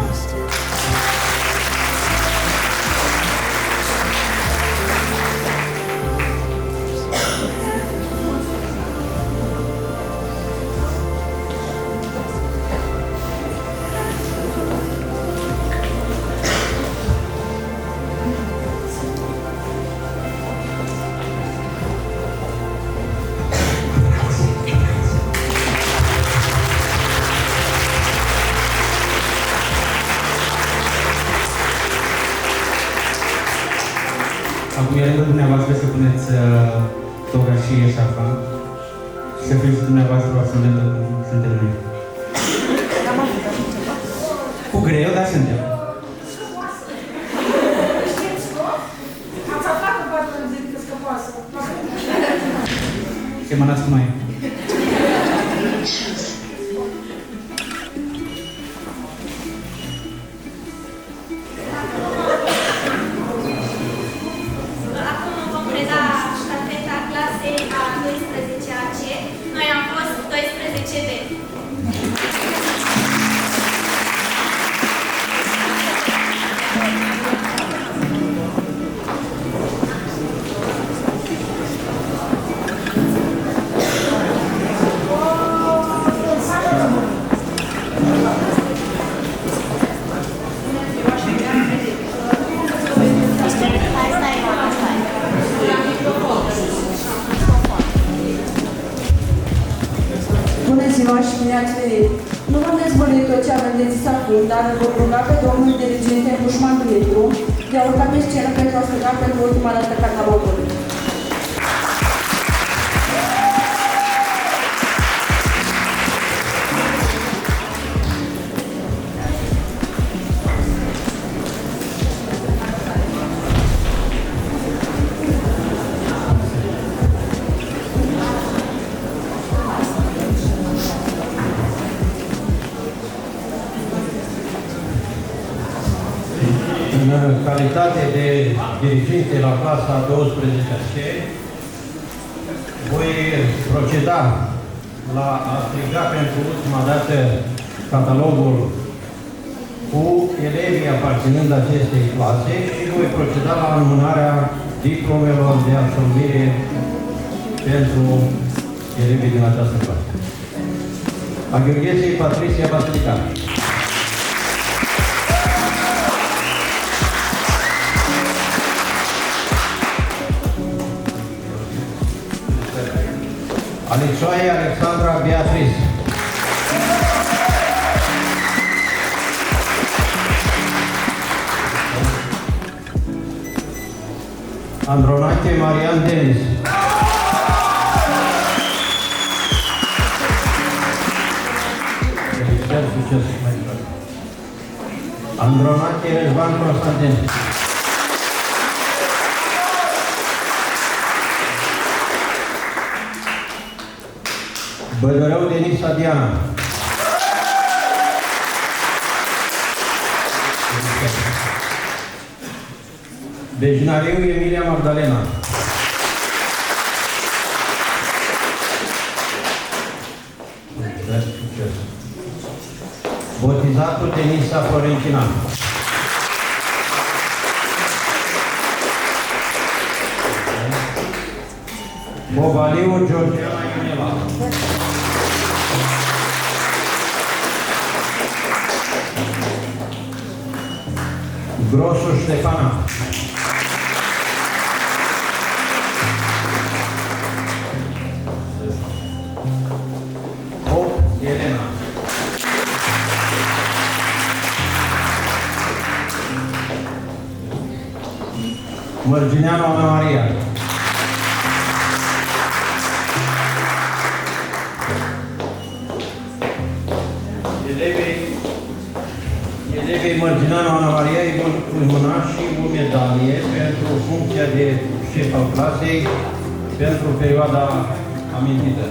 Acum e rândul dumneavoastră să puneți toga și eșarfa. Să fiți dumneavoastră absolventă cum suntem noi. Cu greu, dar suntem.
Ați aflat că poate să zic că poate să...
Semănați cu noi.
Acum vom preda ștafeta clasei a 12-a C. Noi am fost 12B.
Bună ziua și bine ați venit! Nu vom dezvălui tot ce avem de zis acum, dar îl vom ruga pe domnul dirigente Bușman Dumitru de a urca pe scenă pentru a striga pentru ultima dată catalogul.
În calitate de diriginte la clasa 12C, voi proceda la a striga pentru ultima dată catalogul cu elevii aparținând acestei clase și voi proceda la înmânarea diplomelor de absolvire pentru elevii din această clasă. A Gheorghesei Patricia Basilican. Alexoaie Alexandra Beatriz. Andronache Marian Denis. Felicitări, succes mai departe. Andronache Răzvan Constantin. Bădărău Denisa Diana. Bejnariu Emilia Magdalena. Botizatul Denisa Florentina. Bobaliu Georgiana Ionela. Grosu Ștefana. Pop Elena. Mărgineanu Ana Maria. Elevii Mărgineanu Ana Maria îi vor înmâna și o medalie pentru funcția de șef al clasei pentru perioada amintită.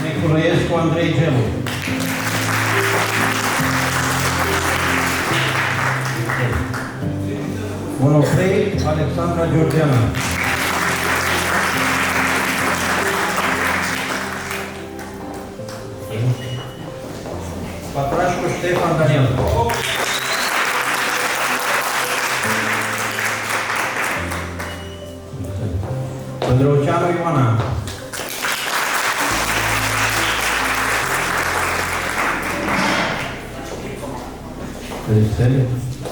Neculoiescu Andrei Gelu. Onofrei Alexandra Georgiana. Patrașcu Ștefan Daniel. Pădrăuceanu Ioana.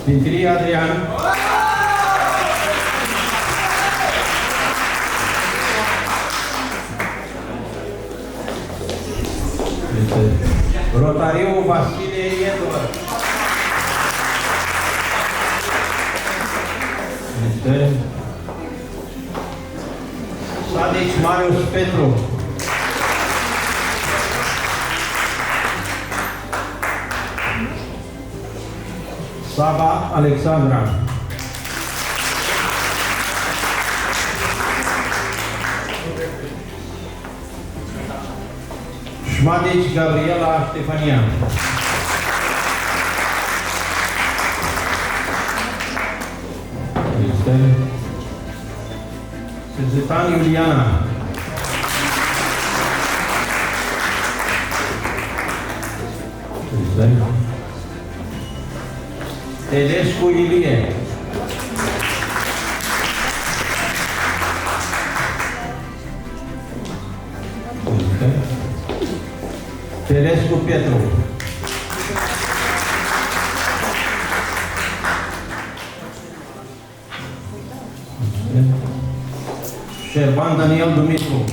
Pintilie Adrian. Rotariu Vasile Edward. Felicitări. Sadici Marius Petru. Saba Alexandra. Șmadici Gabriela Ștefania. Felicitări. Sârzetan Iuliana. Felicitări. Tedescu Ilie. Felicitări. Tedescu Pietru. Șerban Daniel Dumitru.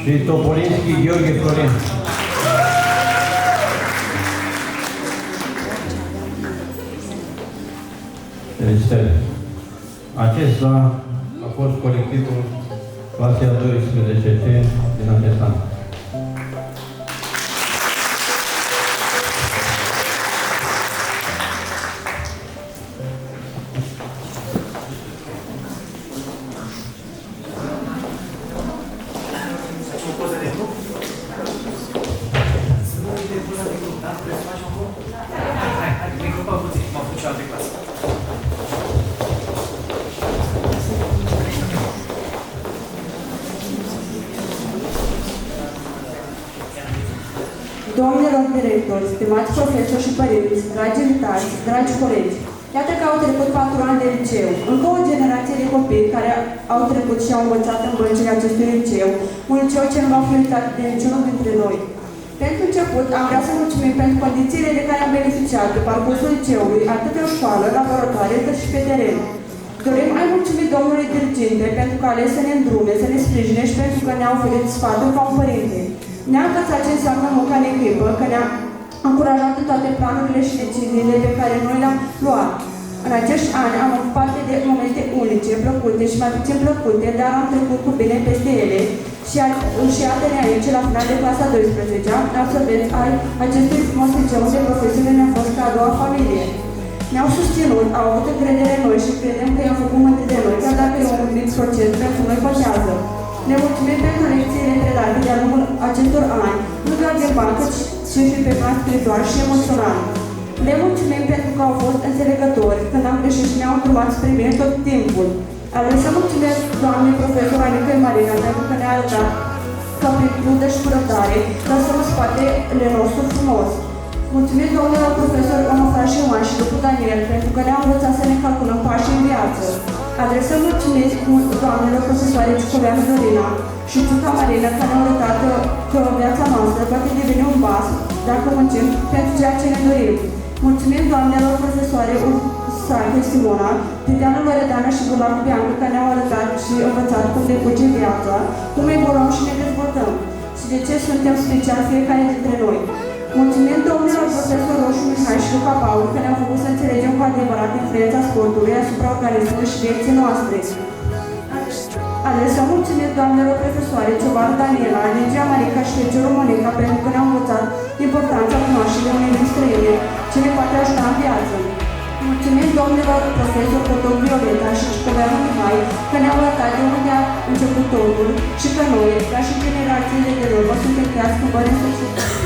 Și Topolinski Gheorghe Florin. Felicitări. Acesta a fost colectivul clasei a 12C din acest an.
Domnilor directori, stimați profesori și părinți, dragi invitați, dragi colegi, iată că au trecut 4 ani de liceu. Încă o generație de copii care au trecut și au învățat în băncile acestui liceu, un liceu ce nu va fi uitat de niciunul dintre noi. Pentru început, am vrea să mulțumim pentru condițiile de care am beneficiat pe parcursul liceului, atât în școală, laboratoare, cât și pe teren. Dorim ai mulțumi domnului diriginte pentru că a ales să ne îndrume, să ne sprijine și pentru că ne-a oferit sfaturi ca un părinte. Ne-a învățat ce înseamnă munca în echipă, că ne-a încurajat în toate planurile și deciziile pe care noi le-am luat. În acești ani am avut parte de momente unice, plăcute și mai puțin plăcute, dar am trecut cu bine peste ele și iată-ne aici, la final de clasa 12-a, absolvenți ai acestui frumos liceu de profesiune ne-a fost ca a doua familie. Ne-au susținut, au avut încredere în noi și credem că i-am făcut mândri de noi, chiar dacă e un mic procent, pentru noi contează. Ne mulțumim pentru lecțiile predate de-a lungul acestor ani, nu doar de bani, cât și pe plan spiritual și emoțional. Le mulțumim pentru că au fost înțelegători când am greșit și ne-au întrumat spre bine tot timpul. Ar vrea să mulțumesc doamnei profesor Anică Marina pentru că ne-a arătat că prin crudă și curătare lăsăm în spatele nostru frumos. Mulțumim domnilor profesori Onofra și Ioan și după Daniel pentru că ne-au învățat să ne calculăm pașii în viață. Adresăm mulțumesc doamnelor profesoare Cicoveanu Dorina și Ciuca Marina care ne-au arătat că viața noastră poate deveni un pas dacă muncim pentru ceea ce ne dorim. Mulțumim doamnelor profesoare Ursache Simona, Titiana Loredana și Bulacu Bianca care ne-au arătat și învățat cum decurge viața, cum evoluăm și ne dezvoltăm și de ce suntem speciali fiecare dintre noi. Mulțumim domnilor profesor Roșu Mihai și Luca Paul că ne-au făcut să înțelegem cu adevărat influența sportului asupra organismului și vieții noastre. Adresăm mulțumiri doamnelor profesoare Ciobanu Daniela, Ligia Marica și Feciorul Monica pentru că ne-au învățat importanța cunoașterii unei limbi străine ce ne poate ajuta în viață. Mulțumim domnilor profesor Cotoc Violeta și Cicoveanu Mihai că ne-au arătat de unde a început totul și că noi, ca și generațiile de urmă, suntem creați cu bani în societate.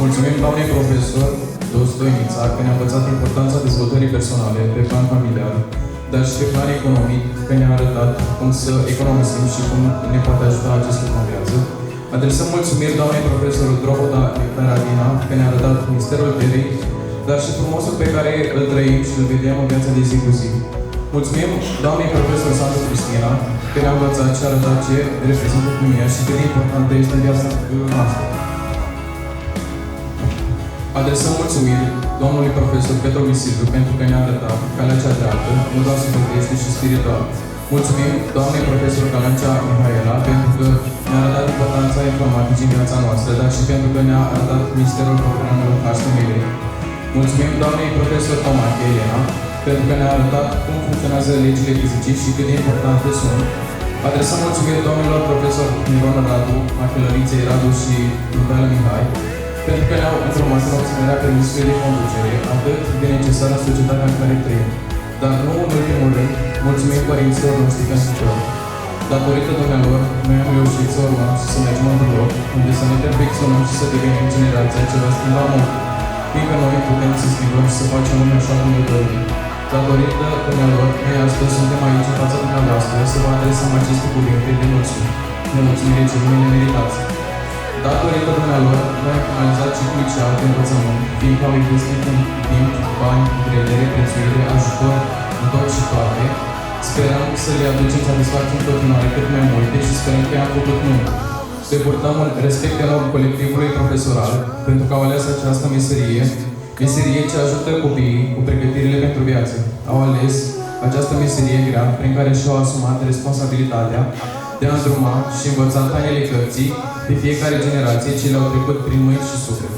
Mulțumim doamnei profesor Dostoinița că ne-a învățat importanța dezvoltării personale pe plan familiar, dar și pe plan economic, că ne-a arătat cum să economisim și cum ne poate ajuta acest lucru în viață. Adresăm mulțumiri doamnei profesor Droboda Caradina că ne-a arătat misterul vierii, dar și frumosul pe care îl trăim și îl vedem în viața de zi cu zi. Mulțumim doamnei profesor Sandu Cristina că ne-a învățat și a arătat ce reprezintă familia și cât de importantă este în viața noastră. Adresăm mulțumiri domnului profesor Petru Misilviu pentru că ne-a arătat calea cea dreaptă, nu doar sufletește și spiritual. Mulțumim doamnei profesor Calancea Mihaela pentru că ne-a arătat importanța informaticii în viața noastră, dar și pentru că ne-a arătat misterul programelor HTML. Mulțumim doamnei profesor Tomache Elena pentru că ne-a arătat cum funcționează legile fizicii și cât de importante sunt. Adresăm mulțumiri domnilor profesor Miron Radu, Machelăriței Radu și Mihaela Mihai, pentru că ne-au informat în obținerea permisului de conducere, atât de necesară în societatea în care trăim. Dar nu în ultimul rând, mulțumim părinților noștri pentru că, datorită dumnealor, noi am reușit să urmăm și să mergem într-un loc unde să ne perfecționăm și să devenim generația ce va schimba mult, fiindcă noi putem să schimbăm și să facem lumea așa cum ne dorim. Datorită dumnealor, noi astăzi suntem aici în fața dumneavoastră să vă adresăm aceste cuvinte de mulțumire. De mulțumire ce nu ne meritați. Datorită dumnealor, noi am finalizat ciclul liceal de învățământ, fiindcă au investit în timp, bani, încredere, prețuire, ajutor, în tot și toate. Sperăm să le aducem satisfacții în continuare cât mai multe și sperăm că i-am făcut mult. Să purtăm un respect enorm colectivului profesoral pentru că au ales această meserie ce ajută copiii cu pregătirile pentru viață. Au ales această meserie grea prin care și-au asumat responsabilitatea de a îndruma și învăța tainele cărții de fiecare generație ce le-au trecut prin mâini și suflet.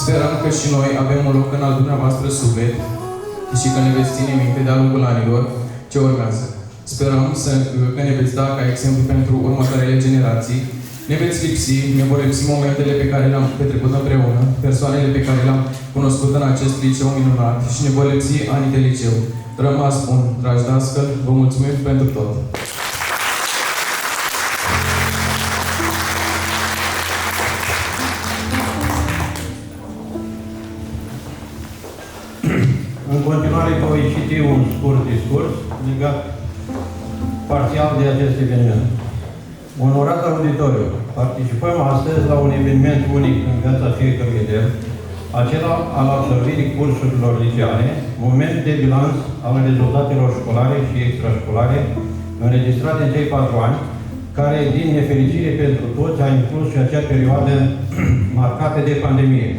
Sperăm că și noi avem un loc în al dumneavoastră suflet și că ne veți ține minte de-a lungul anilor ce urmează. Sperăm că ne veți da ca exemplu pentru următoarele generații. Ne veți lipsi, ne vor lipsi momentele pe care le-am petrecut împreună, persoanele pe care le-am cunoscut în acest liceu minunat și ne vor lipsi anii de liceu. Rămas bun, dragi dascăl, vă mulțumim pentru tot!
În continuare voi citi un scurt discurs legat parțial de acest eveniment. Onorat auditoriu, participăm astăzi la un eveniment unic în viața fiecărui elev, acela al absolvirii cursurilor liceale, moment de bilanț al rezultatelor școlare și extrașcolare înregistrate în cei 4 ani, care, din nefericire pentru toți, a inclus și acea perioadă marcată de pandemie.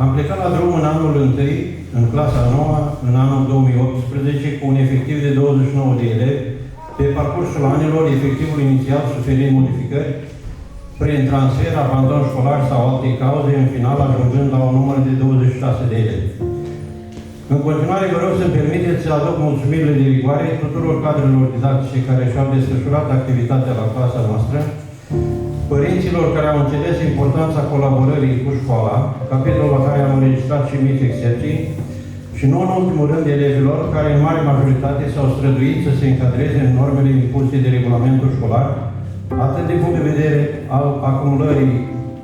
Am plecat la drum în anul 1, în clasa 9, în anul 2018, cu un efectiv de 29 de elevi. Pe parcursul anilor, efectivul inițial suferind modificări prin transfer, abandon școlar sau alte cauze, în final ajungând la un număr de 26 de elevi. În continuare, vă rog să-mi permiteți să aduc mulțumirile de rigoare tuturor cadrelor didactice care și-au desfășurat activitatea la clasa noastră, părinților care au înțeles importanța colaborării cu școala, capitolul la care am înregistrat și mici excepții, și nu în ultimul rând elevilor care în mare majoritate s-au străduit să se încadreze în normele impuse de regulamentul școlar, atât din punct de vedere al acumulării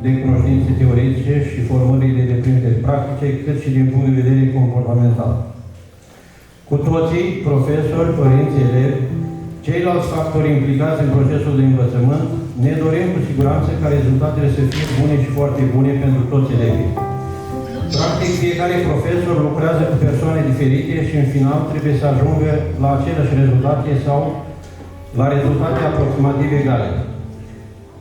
de cunoștințe teoretice și formării de deprinderi practice, cât și din punct de vedere comportamental. Cu toții, profesori, părinți, elevi, ceilalți factori implicați în procesul de învățământ, ne dorim cu siguranță ca rezultatele să fie bune și foarte bune pentru toți elevii. Practic, fiecare profesor lucrează cu persoane diferite și în final trebuie să ajungă la aceleași rezultate sau la rezultate aproximativ egale.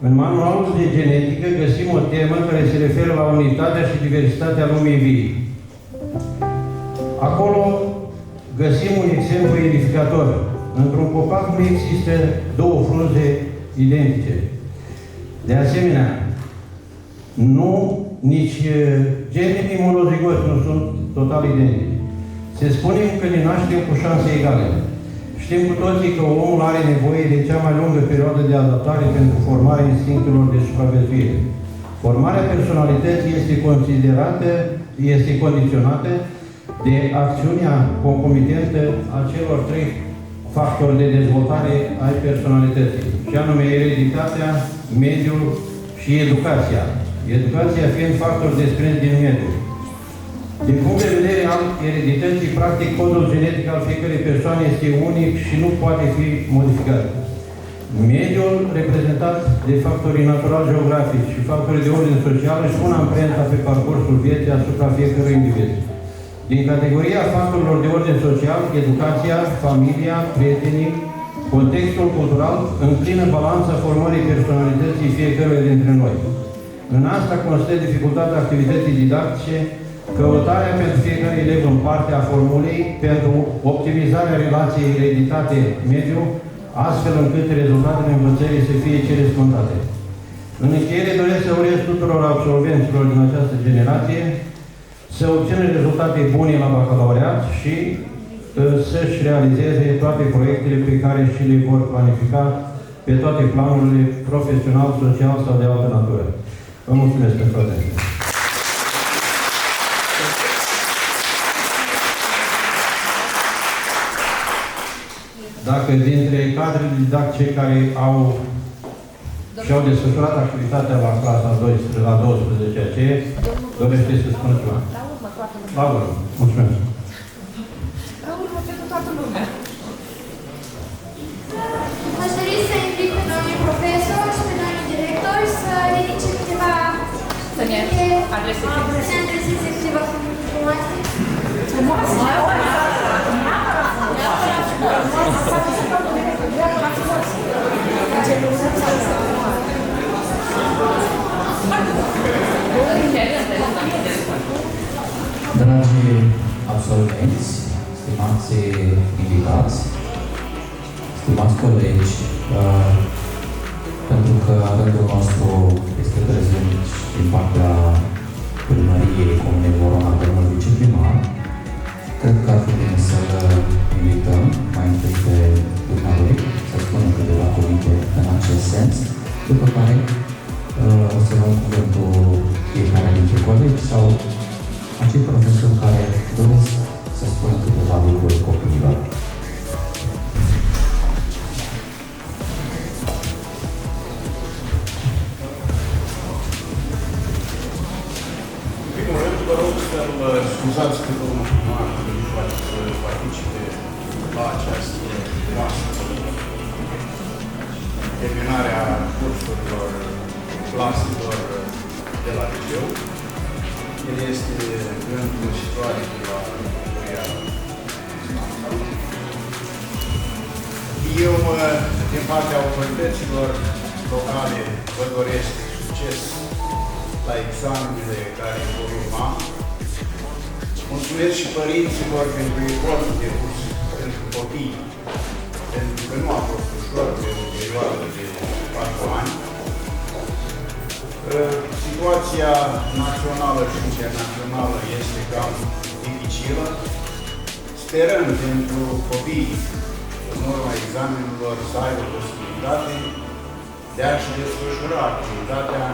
În manualul de genetică găsim o temă care se referă la unitatea și diversitatea lumii vii. Acolo găsim un exemplu edificator. Într-un copac nu există două frunze identice. De asemenea, nici genii monozigoți nu sunt total identici. Se spune că ne naștem cu șanse egale. Știm cu toții că omul are nevoie de cea mai lungă perioadă de adaptare pentru formarea instinctelor de supraviețuire. Formarea personalității este condiționată de acțiunea concomitentă a celor 3 factori de dezvoltare ai personalității, și anume ereditatea, mediul și educația. Educația fiind factor desprins din mediu. Din punct de vedere al eredității, practic, codul genetic al fiecărei persoane este unic și nu poate fi modificat. Mediul, reprezentat de factorii natural-geografici și factorii de ordine social, își pun amprenta pe parcursul vieții asupra fiecărui individ. Din categoria factorilor de ordine social, educația, familia, prietenii, contextul cultural înclină balanța formării personalității fiecăruia dintre noi. În asta constă dificultatea activității didactice, căutarea pentru fiecare elev în parte a formulei pentru optimizarea relației ereditate-mediu, astfel încât rezultatele învățării să fie cele scontate. În încheiere doresc să urez tuturor absolvenților din această generație să obțină rezultate bune la bacalaureat și să-și realizeze toate proiectele pe care și le vor planifica pe toate planurile profesional, social sau de altă natură. Vă mulțumesc pentru atenție. Dacă dintre cadrele didactice care și-au desfășurat activitatea la clasa 12, la 12 ce dorește să spună ceva? La urmă. Mulțumesc.
La urmă pentru toată lumea.
Aș dori să invit pe doamnii profesori și pe doamnii directori să ridice câteva...
Să ne adreseze.
Să ne adreseze câteva frumoase.
Dragi absolvenți, stimați invitați, stimați colegi, pentru că rândul nostru este prezent din partea Primăriei Comunei Vorona, domnul viceprimar, cred că ar fi bine să-l invităm mai întâi pe dumnealui să spună câteva cuvinte în acest sens, după care o să luăm cuvântul fiecare dintre colegi sau acei profesori care doresc să spună câteva lucruri copiilor.
În primul rând, vă rog să-l scuzați pe domnul primar că nu poate să participe la această masă. Terminarea cursurilor claselor de la liceu. El este în situație la Corea. Eu, din partea autorităților locale, vă doresc succes la examenele care vor urma. Mulțumesc și părinților pentru efortul depus pentru copii, pentru că nu a fost ușor pe o perioadă de 4 ani. Situația națională și internațională este cam dificilă. Sperăm pentru copii, în urma examenelor, să aibă posibilitate de a-și desfășura activitatea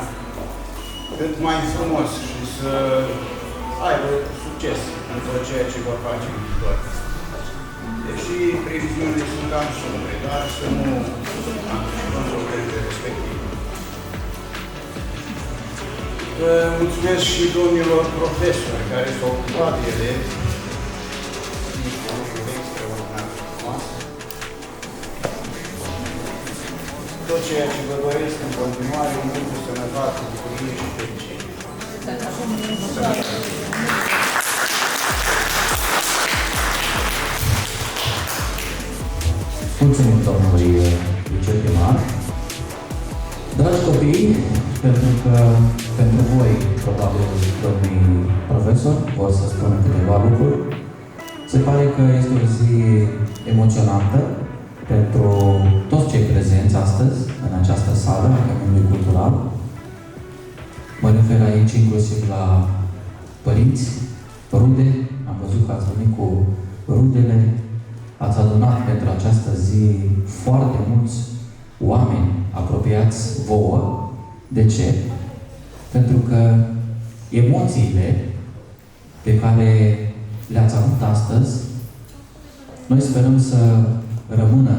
cât mai frumos și să aibă succes în tot ceea ce vor face în viitor. Deși previziunile sunt cam sumbre, dar să nu anticipăm problemele respective. Mulțumesc și domnilor profesori care s-au ocupat de elevi. Niște lucruri extraordinar frumoase. Tot ceea ce vă doresc în continuare, un lucru sănătate, bucurie și fericire.
Mulțumim domnului viceprimar. Dragi copii, pentru că pentru voi, probabil, domnii profesori vor să spună câteva lucruri. Se pare că este o zi emoționantă pentru toți cei prezenți astăzi în această sală a Căminului Cultural. Mă refer aici inclusiv la părinți, rude. Am văzut că ați venit cu rudele. Ați adunat pentru această zi foarte mulți oameni apropiați vouă. De ce? Pentru că emoțiile pe care le-ați avut astăzi, noi sperăm să rămână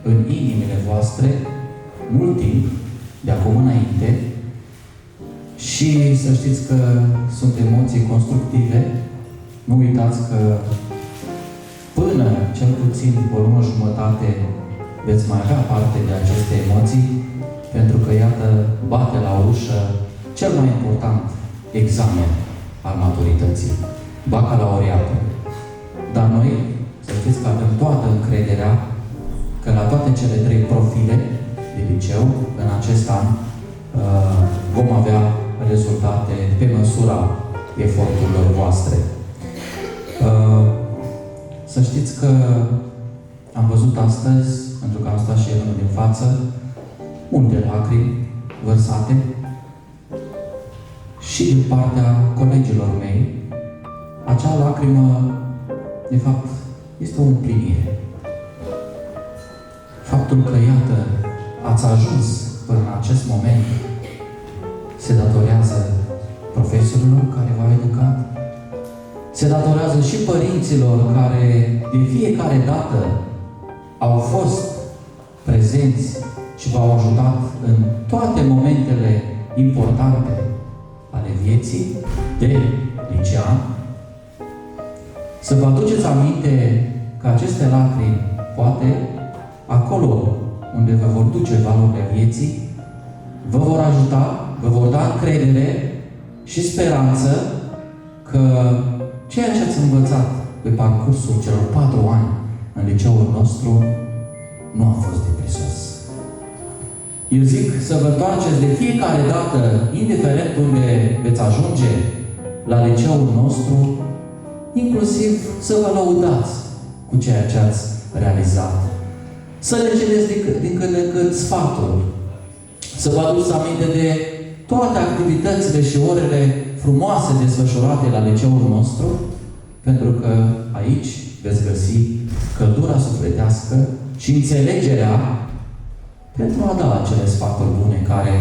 în inimile voastre mult timp de acum înainte și să știți că sunt emoții constructive. Nu uitați că până cel puțin o lună jumătate veți mai avea parte de aceste emoții, pentru că, iată, bate la ușă cel mai important examen al maturității, bacalaureatul. Dar noi, să știți că avem toată încrederea că la toate cele 3 profile de liceu, în acest an, vom avea rezultate pe măsura eforturilor voastre. Să știți că am văzut astăzi, pentru că am stat și el din față, multe lacrimi vărsate și din partea colegilor mei. Acea lacrimă, de fapt, este o împlinire. Faptul că, iată, ați ajuns până în acest moment se datorează profesorilor care v-au educat, se datorează și părinților care de fiecare dată au fost prezenți și v-au ajutat în toate momentele importante ale vieții de licean. Să vă aduceți aminte că aceste lacrimi, poate, acolo unde vă vor duce valorile vieții, vă vor ajuta, vă vor da încredere și speranță că ceea ce ați învățat pe parcursul celor 4 ani în liceul nostru nu a fost depresos. Eu zic să vă întoarceți de fiecare dată, indiferent unde veți ajunge la liceul nostru, inclusiv să vă lăudați cu ceea ce ați realizat. Să le cereți din când în când sfaturi. Să vă aduceți aminte de toate activitățile și orele frumoase desfășurate la liceul nostru, pentru că aici veți găsi căldura sufletească și înțelegerea pentru a da acele sfaturi bune care,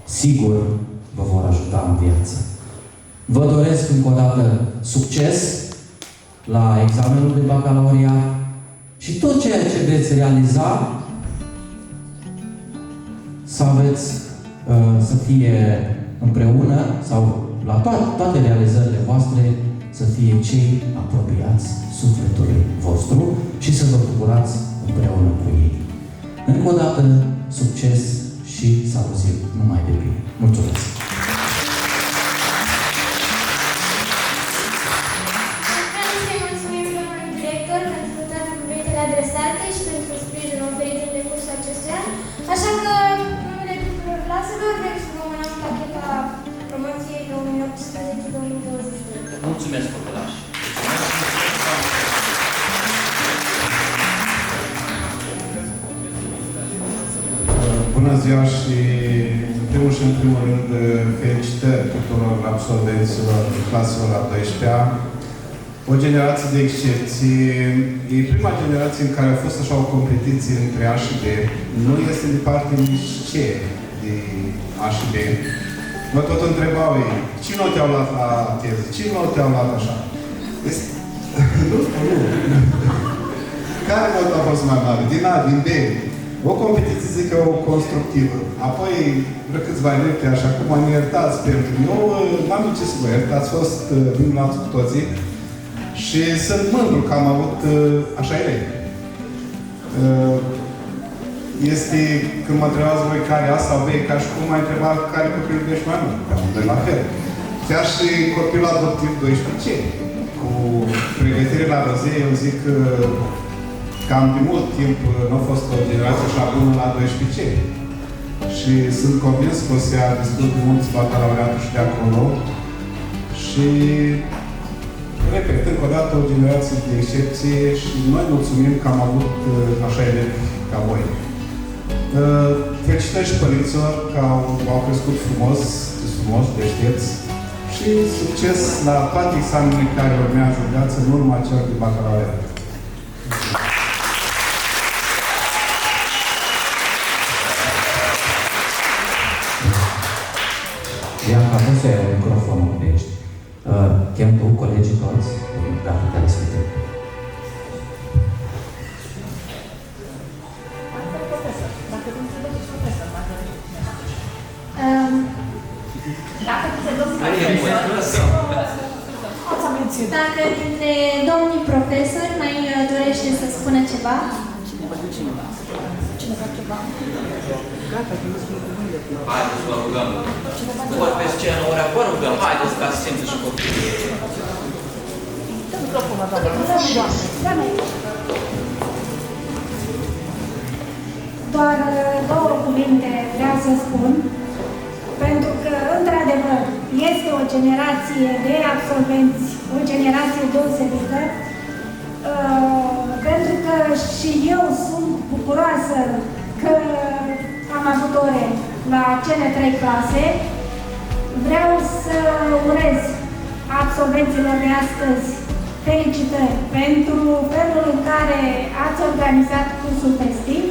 sigur, vă vor ajuta în viață. Vă doresc încă o dată succes la examenul de bacalaureat și tot ceea ce veți realiza să aveți, să fie împreună sau la toate realizările voastre să fie cei apropiați sufletului vostru și să vă bucurați împreună cu ei. Încă o dată, succes și să auzim numai de bine. Mulțumesc!
Adresate și pentru sprijinul oferit în decursul acestui an. Așa că, în numele tuturor claselor, vrem să vă mânăm pacheta promoției 2018-2022.
Mulțumesc, făcălași!
Bună ziua și, în primul și în primul rând, felicitări tuturor absolvenților claselor a 12-a. O generație de excepție. E prima generație în care a fost așa o competiție între A și B. Nu este departe nici C de A și B. Mă tot întrebau ei, cine o te-au luat la teză? Cine o te-au luat așa? Nu. Care notă a fost mai mare? Din A, din B? O competiție, zic eu, constructivă. Apoi, vreo câțiva lepte, așa cum mă iertați pentru eu, n-am ce să vă iert, ați fost minunați cu toții. Și sunt mândru că am avut așa elevi. Este, când mă întrebați voi care A sau B, ca și cum m-ai întrebat care copil iubești mai mult. Că amândoi la fel. Chiar și copilul adoptiv 12C. Cu pregătire la rozee, eu zic că cam de mult timp nu a fost o generație așa bună la 12C. Și sunt convins că o să ia destul de mulți bacalaureatul și de acolo. Și repet, încă o dată, o generație de excepție și noi mulțumim că am avut așa elevi ca voi. Felicitări și părinților că au crescut frumos, deștepți și succes la toate examenele care urmează în viață, în urma celor de bacalaureat.
Bianca, nu se ia microfonul de aici. Chem tu colegii toți, dacă te respecte.
Dacă dintre domnii profesori mai dorește să spună ceva?
Haideți, vă rugăm. Nu vor pe scenă, ori vă rugăm. Haideți ca să simtă și copiii.
Doar 2 cuvinte vreau să spun, pentru că, într-adevăr,
generație de absolvenți, o generație deosebită, pentru că și eu sunt bucuroasă că am avut ore la cele 3 clase. Vreau să urez absolvenților de astăzi felicitări pentru felul în care ați organizat cursul festiv,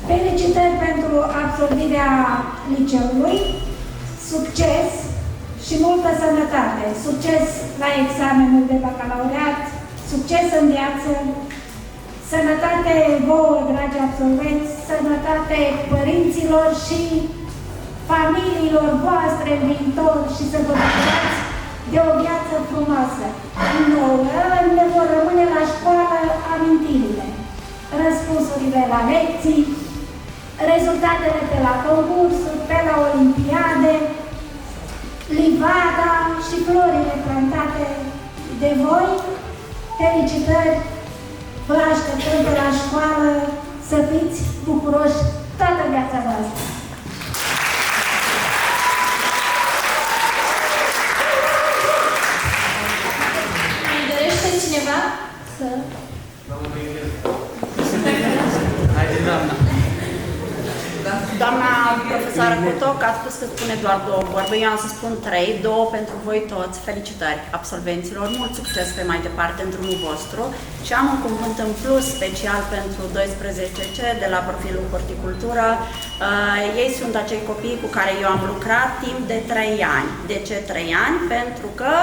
felicitări pentru absolvirea liceului, succes și multă sănătate, succes la examenul de bacalaureat, succes în viață, sănătate vouă, dragi absolvenți, sănătate părinților și familiilor voastre în viitor și să vă bucurați de o viață frumoasă. Nouă ne vor rămâne la școală amintirile, răspunsurile la lecții, rezultatele pe la concursuri, pe la olimpiade, livada și florile plantate de voi. Felicitări! Vă așteptăm de la școală să fiți bucuroși toată viața voastră!
Mai dorește cineva să...
Haide, doamna!
Doamna profesoară Cutoc a spus că spune doar 2 vorbe, eu am să spun 3, 2 pentru voi toți, felicitări absolvenților, mult succes pe mai departe în drumul vostru și am un cuvânt în plus special pentru 12C de la profilul horticultură. Ei sunt acei copii cu care eu am lucrat timp de 3 ani. De ce 3 ani? Pentru că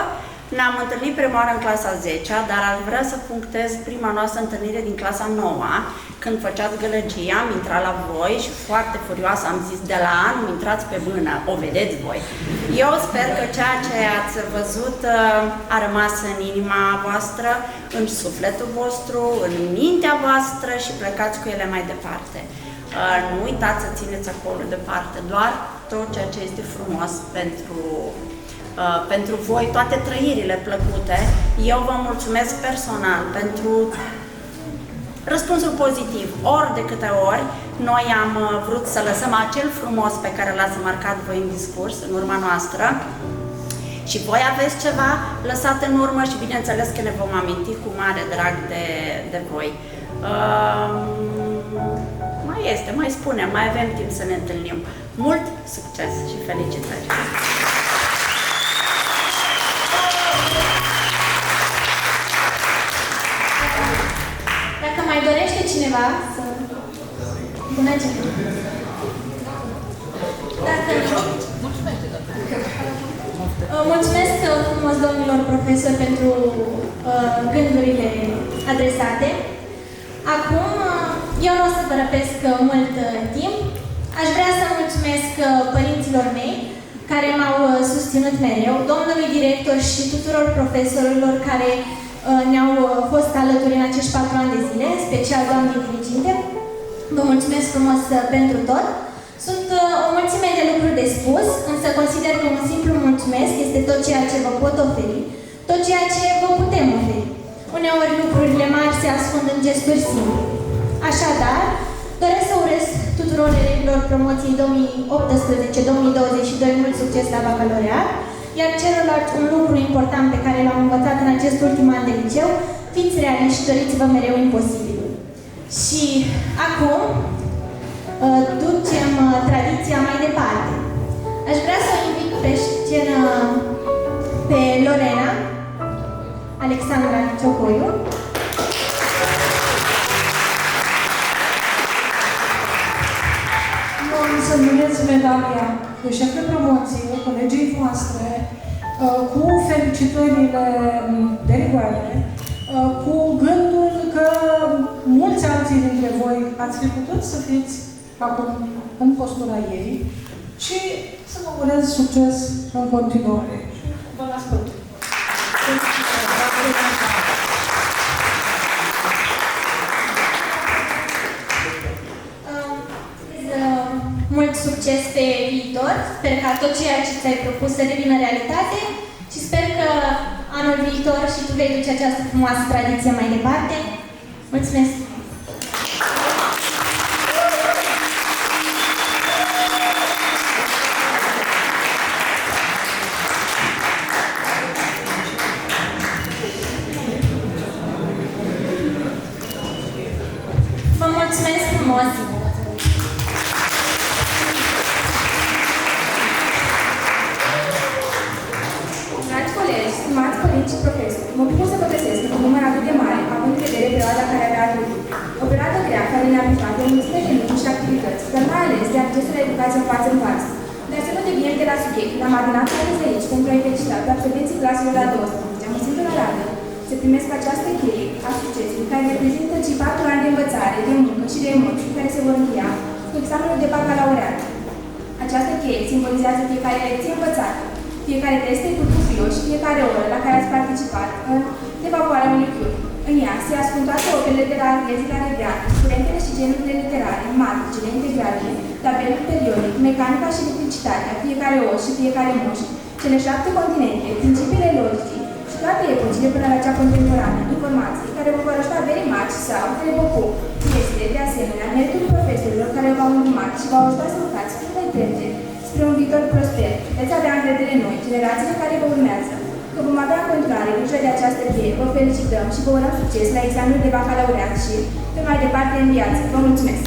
ne-am întâlnit prima oară în clasa 10-a, dar aș vrea să punctez prima noastră întâlnire din clasa 9-a, când făceați gălăgie, am intrat la voi și foarte furioasă am zis, de la anul intrați pe mână, o vedeți voi. Eu sper că ceea ce ați văzut a rămas în inima voastră, în sufletul vostru, în mintea voastră și plecați cu ele mai departe. Nu uitați să țineți acolo departe doar tot ceea ce este frumos pentru voi, toate trăirile plăcute. Eu vă mulțumesc personal pentru răspunsul pozitiv. Ori de câte ori noi am vrut să lăsăm acel frumos pe care l-ați marcat voi în discurs, în urma noastră, și voi aveți ceva lăsat în urmă și bineînțeles că ne vom aminti cu mare drag de voi. Mai spunem, mai avem timp să ne întâlnim. Mult succes și felicitări!
Dacă mai dorește cineva să pună ceva. Dacă nu... Mulțumesc frumos domnilor profesori pentru gândurile adresate. Acum, eu nu o să vă răpesc mult timp. Aș vrea să mulțumesc părinților mei care m-au susținut mereu, domnului director și tuturor profesorilor care ne-au fost alături în acești 4 ani de zile, în special doamnei diriginte. Vă mulțumesc frumos pentru tot. Sunt o mulțime de lucruri de spus, însă consider că un simplu mulțumesc este tot ceea ce vă pot oferi, tot ceea ce vă putem oferi. Uneori lucrurile mari se ascund în gesturi simple. Așadar, doresc să urez tuturor elevilor promoției 2018-2022 mult succes la bacalaureat, iar celorlalți un lucru important pe care l-am învățat în acest ultim an de liceu, fiți realiști și doriți-vă mereu imposibilul. Și acum ducem tradiția mai departe. Aș vrea să o invit pe scenă pe Lorena Alexandra Ciocoiu.
Eu am să înmânez medalia de șef de promoție colegii voastre cu felicitările de rigoare, cu gândul că mulți alții dintre voi ați fi putut să fiți acum în postura ei și să vă urez succes în continuare. Vă ascult!
Mult succes pe viitor, sper ca tot ceea ce ți-ai propus să devină realitate și sper că anul viitor și tu vei duce această frumoasă tradiție mai departe. Mulțumesc!
mulțumesc frumos!
Dragi colegi, stimați colegi și profesori, mă bucur să vă găsesc cu un număr atât de mare, având în vedere perioada care avea avut. O perioadă grea care ne-a mișcat de mulțime de lucruri și activități, dar mai ales de accesul la educație în față în față. Dar să nu deviem de la subiect, l-am adunat astăzi aici pentru a-i felicita pe absolvenții claselor la 12, mă simt onorată să primesc această cheie a succesului care reprezintă cei 4 ani de învățare, de muncă și de emoții care se vor încheia cu examenul de bacalaureat. Această cheie simbolizează fiecare lecție învățată, fiecare test curcufiu și fiecare oră la care ați participat în evaluarea unui cur. În ea se ascund toate operele de la Arghezi la Regrean, curentele și genurile literare, matricile, integralele, tabelul periodic, mecanica și electricitatea, fiecare os și fiecare moș, cele 7 continente, principiile logice și toate epocile până la cea contemporană, informații care vă vor ajuta very much sau trevocu. Este, de asemenea, meritul profesorilor care v-au îndrumat și v-au ajutat să urcați cât mai trepte spre un viitor prosper. Veți avea încredere în noi, generațiile care vă urmează. Că vom avea în continuare grijă de această cheie, vă felicităm și vă urăm succes la examenul de bacalaureat și pe mai departe în viață. Vă mulțumesc!